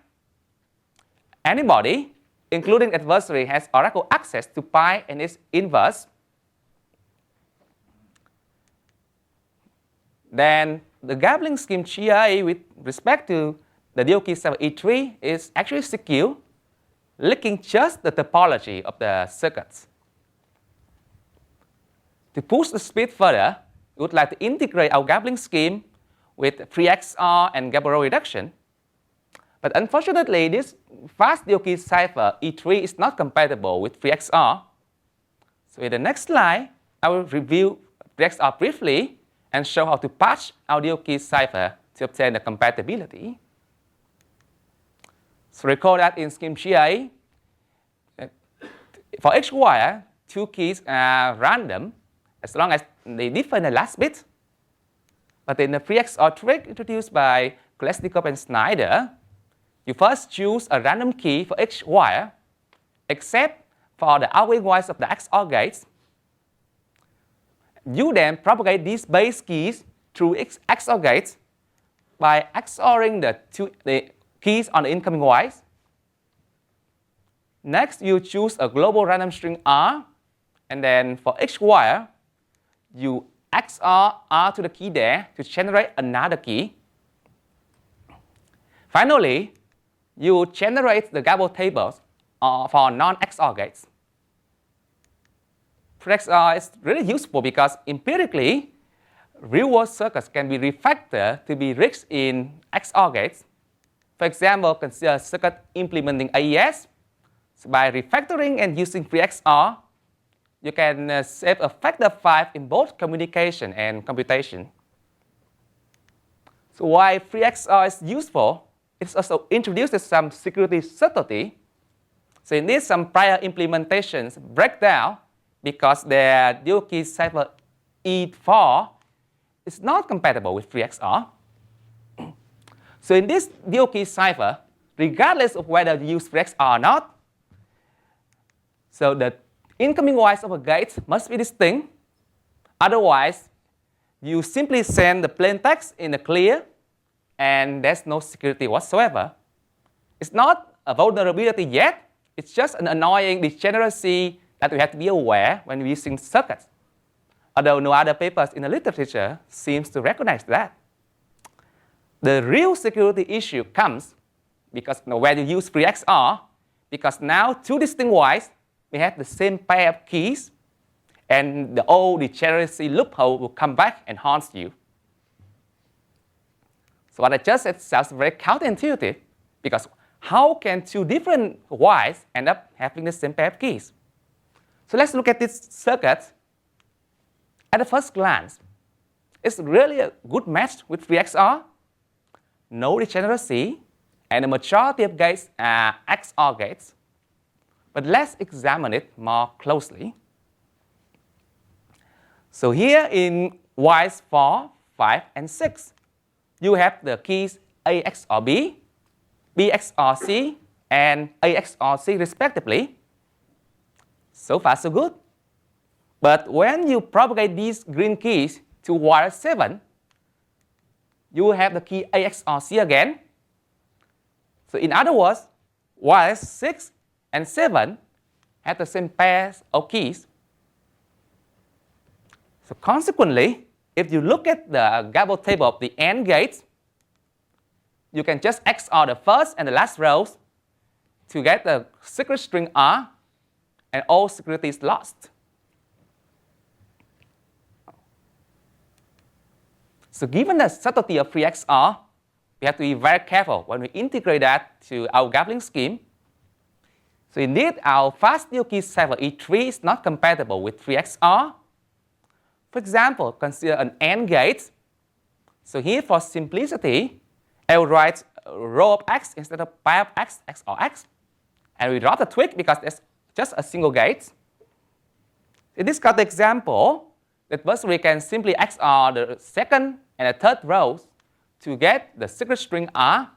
Anybody, including adversary, has oracle access to pi and its inverse. Then the garbling scheme GA with respect to the dual key cipher E3 is actually secure, leaking just the topology of the circuits. To push the speed further, we would like to integrate our garbling scheme with free-XOR and Gabor reduction. But unfortunately, this fast dual key cipher E3 is not compatible with free-XOR. So in the next slide, I will review free-XOR briefly and show how to patch our dual key cipher to obtain the compatibility. So recall that in scheme GA, for each wire, two keys are random as long as they differ in the last bit. But in the free-XOR trick introduced by Kolesnikov and Snyder, you first choose a random key for each wire, except for the outgoing wires of the XOR gates. You then propagate these base keys through XOR gates by XORing the keys on the incoming wires. Next, you choose a global random string R, and then for each wire, you XOR R to the key there to generate another key. Finally, you generate the garbled tables for non-XOR gates. FleXOR is really useful because empirically, real-world circuits can be refactored to be rich in XOR gates. For example, consider a circuit implementing AES. So by refactoring and using free-XOR, you can save a factor of 5 in both communication and computation. So why free-XOR is useful? it also introduces some security subtlety. So it needs some prior implementations breakdown because their dual key cipher E4 is not compatible with free-XOR. So in this dual key cipher, regardless of whether you use free-XOR or not, so the incoming wires of a gate must be distinct. Otherwise, you simply send the plain text in the clear, and there's no security whatsoever. It's not a vulnerability yet. It's just an annoying degeneracy that we have to be aware when we're using circuits. Although no other papers in the literature seems to recognize that. The real security issue comes because when you use free-XOR, because now two distinct wires may have the same pair of keys, and the old degeneracy loophole will come back and haunt you. So what I just said sounds very counterintuitive, because how can two different wires end up having the same pair of keys? So let's look at this circuit. At the first glance, it's really a good match with free-XOR, no degeneracy, and the majority of gates are XOR gates. But let's examine it more closely. So here in wires 4, 5, and 6, you have the keys A XOR B, B XOR C, and A XOR C respectively. So far, so good. But when you propagate these green keys to wire 7, you have the key A XOR C again. So in other words, wires 6 and 7 have the same pairs of keys. So consequently, if you look at the Garbled table of the AND gates, you can just XOR the first and the last rows to get the secret string R, and all security is lost. So given the subtlety of free-XOR, we have to be very careful when we integrate that to our garbling scheme. So indeed, our fast dual key cipher E3 is not compatible with free-XOR. For example, consider an AND gate. So here, for simplicity, I will write row of X instead of pi of X, XOR X. And we drop the twig because there's just a single gate. In this kind of example, that first we can simply XOR the second and the third rows to get the secret string R,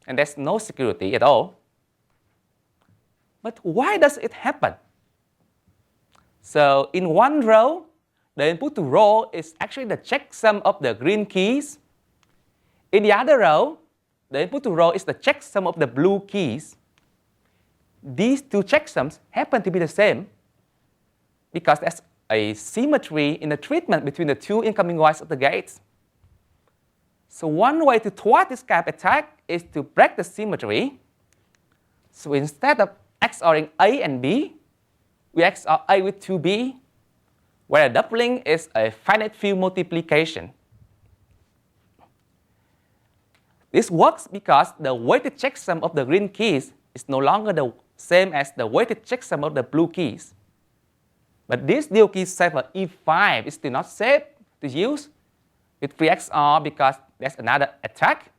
and there's no security at all. But why does it happen? So in one row, the input to row is actually the checksum of the green keys. In the other row, the input to row is the checksum of the blue keys. These two checksums happen to be the same because there's a symmetry in the treatment between the two incoming wires of the gates. So one way to thwart this kind of attack is to break the symmetry. So instead of XORing A and B, we XOR A with 2B, where the doubling is a finite field multiplication. This works because the weighted checksum of the green keys is no longer the same as the weighted checksum of the blue keys. But this dual key cipher E5 is still not safe to use with free-XOR because there's another attack.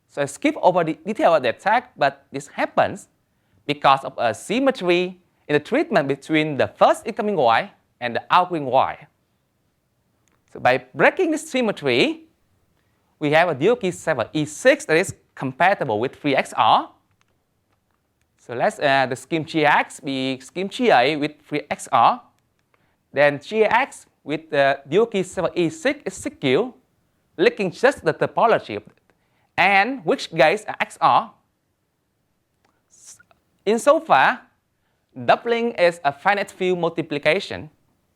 So I skip over the detail of the attack, but this happens because of a symmetry in the treatment between the first incoming wire and the outgoing wire. So by breaking this symmetry, we have a dual key cipher E6 that is compatible with free-XOR. So let's the scheme GX be scheme GA with free-XOR. Then GX with the dual key cipher E6 is secure, linking just the topology of it, and which gates are XOR. Insofar, doubling is a finite field multiplication,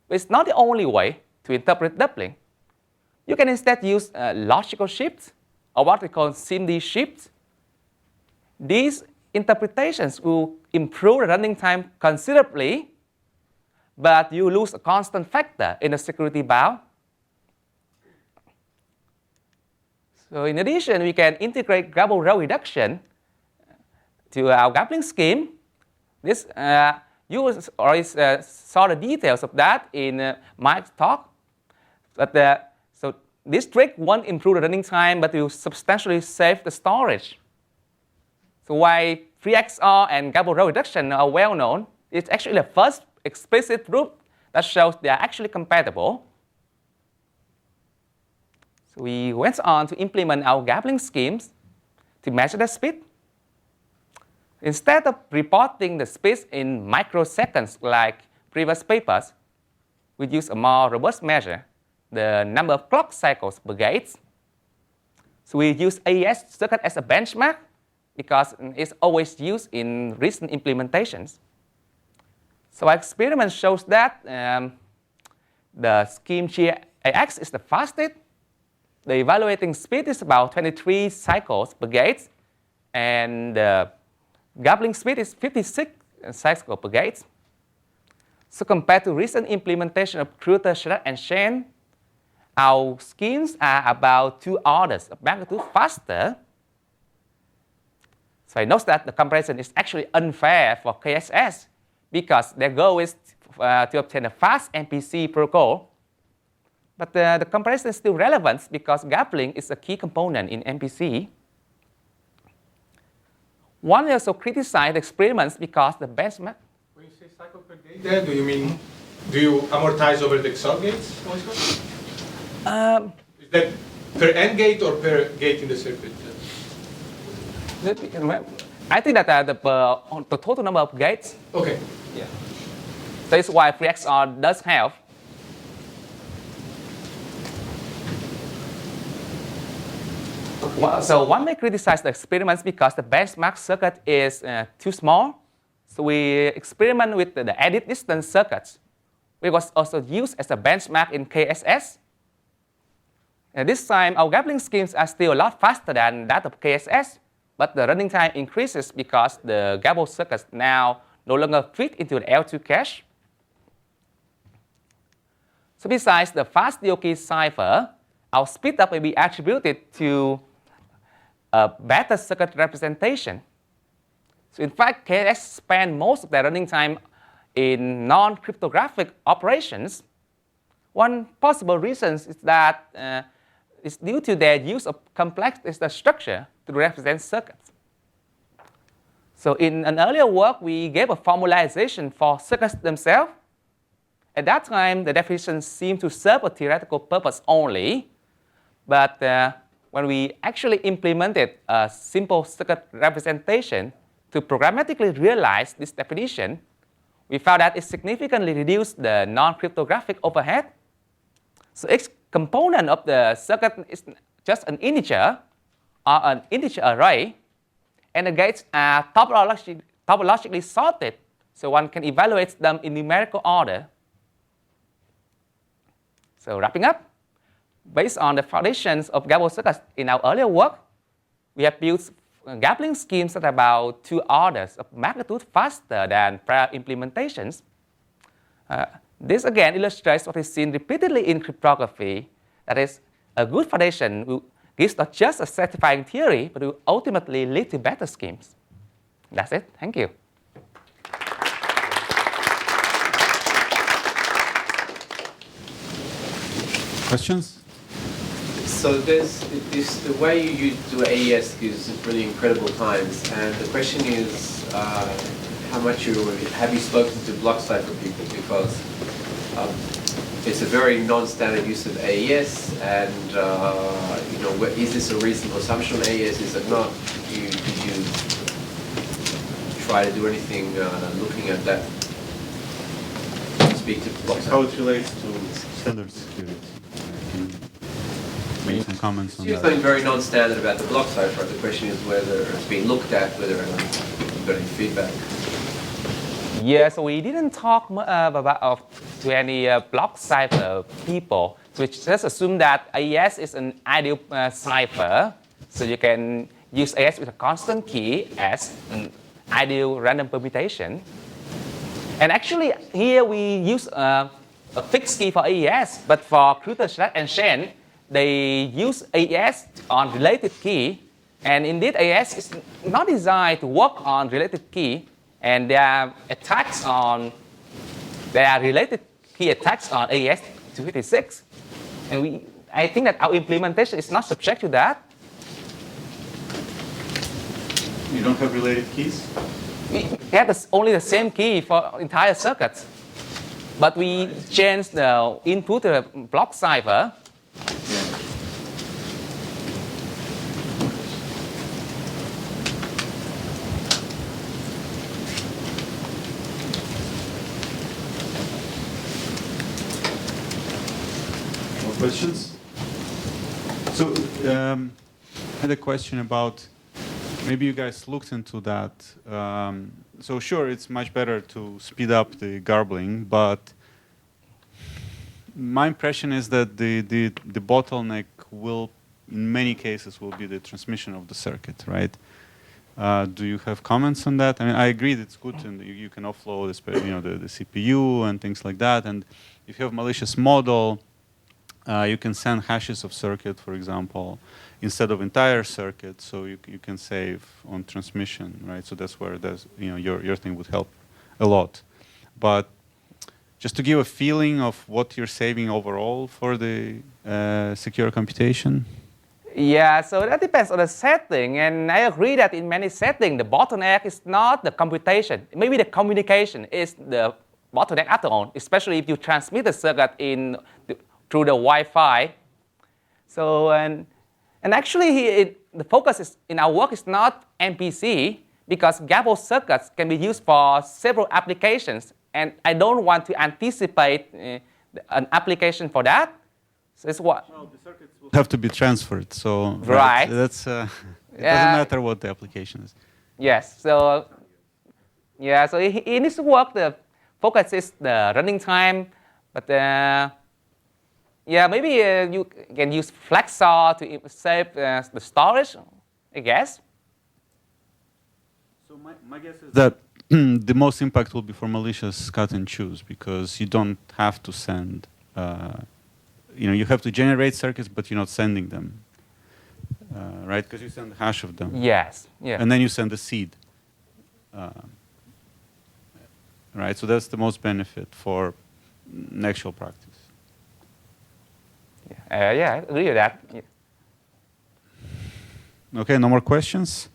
but it's not the only way to interpret doubling. You can instead use logical shifts, or what we call SIMD shifts. These interpretations will improve the running time considerably, but you lose a constant factor in the security bound. So in addition, we can integrate garbled row reduction to our garbling scheme. This you already saw the details of that in Mike's talk. But so this trick won't improve the running time, but will substantially save the storage. So while free-XOR and garbled reduction are well known, it's actually the first explicit proof that shows they are actually compatible. So we went on to implement our garbling schemes to measure the speed. Instead of reporting the speed in microseconds like previous papers, we use a more robust measure, the number of clock cycles per gate. So we use AES circuit as a benchmark because it's always used in recent implementations. So our experiment shows that the scheme GAX is the fastest. The evaluating speed is about 23 cycles per gate, and the garbling speed is 56 cycles per gate. So compared to recent implementation of Kruger, Schrader, and Shen, our schemes are about 2 orders of magnitude faster. So I note that the comparison is actually unfair for KSS because their goal is to obtain a fast MPC protocol. But the comparison is still relevant because garbling is a key component in MPC. One also criticized the experiments because the benchmark. When you say cycle per gate, there, do you amortize over the XOR gates? Is that per N gate or per gate in the circuit? I think that the total number of gates. Okay. Yeah. That's why free-XOR does have. So one may criticize the experiments because the benchmark circuit is too small. So we experiment with the edit distance circuits, which was also used as a benchmark in KSS. And this time, our garbling schemes are still a lot faster than that of KSS, but the running time increases because the garbled circuits now no longer fit into the L2 cache. So besides the fast DO key cipher, our speedup may be attributed to a better circuit representation. So in fact, KSS spend most of their running time in non-cryptographic operations. One possible reason is that it's due to their use of complex data structure to represent circuits. So in an earlier work, we gave a formalization for circuits themselves. At that time, the definition seemed to serve a theoretical purpose only. But when we actually implemented a simple circuit representation to programmatically realize this definition, we found that it significantly reduced the non-cryptographic overhead. So each component of the circuit is just an integer or an integer array, and the gates are topologically sorted, so one can evaluate them in numerical order. So wrapping up, based on the foundations of garbled circuits in our earlier work, we have built garbling schemes that are about 2 orders of magnitude faster than prior implementations. This again illustrates what is seen repeatedly in cryptography, that is, a good foundation gives not just a satisfying theory, but will ultimately lead to better schemes. That's it. Thank you. Questions? So the way you do AES gives really incredible times, and the question is how much have you spoken to blockcipher people, because it's a very non-standard use of AES, and is this a reasonable assumption on AES? Is it not? Did you try to do anything looking at that? Speak to blockcipher. How it relates to standard security? Make some comments on that. There's something very non-standard about the blockcipher. The question is whether it's been looked at, whether you've got any feedback. Yeah, so we didn't talk to any blockcipher people, which just assume that AES is an ideal cipher. So you can use AES with a constant key as an ideal random permutation. And actually, here we use a fixed key for AES, but for Kruger, Schrader, and Shen, they use AES on related key. And indeed, AES is not designed to work on related key. And there are related key attacks on AES 256. And I think that our implementation is not subject to that. You don't have related keys? We have only the same key for entire circuits. But we change the input to the block cipher. More questions? So I had a question about, maybe you guys looked into that. So sure, it's much better to speed up the garbling, but my impression is that the bottleneck will, in many cases, will be the transmission of the circuit, right? Do you have comments on that? I mean, I agree that it's good, and you can offload, the CPU and things like that. And if you have malicious model, you can send hashes of circuit, for example, instead of entire circuit, so you can save on transmission, right? So that's where your thing would help a lot. But just to give a feeling of what you're saving overall for the secure computation. Yeah, so that depends on the setting, and I agree that in many settings, the bottleneck is not the computation. Maybe the communication is the bottleneck after all, especially if you transmit the circuit through the Wi-Fi. So, and actually, the focus in our work is not MPC, because garbled circuits can be used for several applications, and I don't want to anticipate an application for that. So it's what? Well, the circuits will have to be transferred, so right. That's it doesn't matter what the application is. Yes. So yeah. So in this work, the focus is the running time, but yeah, maybe you can use FleXOR to save the storage, I guess. So my guess is that the most impact will be for malicious cut and choose, because you don't have to send. You have to generate circuits, but you're not sending them, right? Because you send a hash of them. Yes. Yeah. And then you send the seed. Right. So that's the most benefit for actual practice. Yeah, I agree with that. Yeah. Okay, no more questions?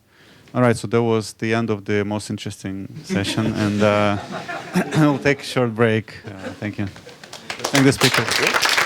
All right, so that was the end of the most interesting session, and we'll take a short break. Thank you. Thank the speakers.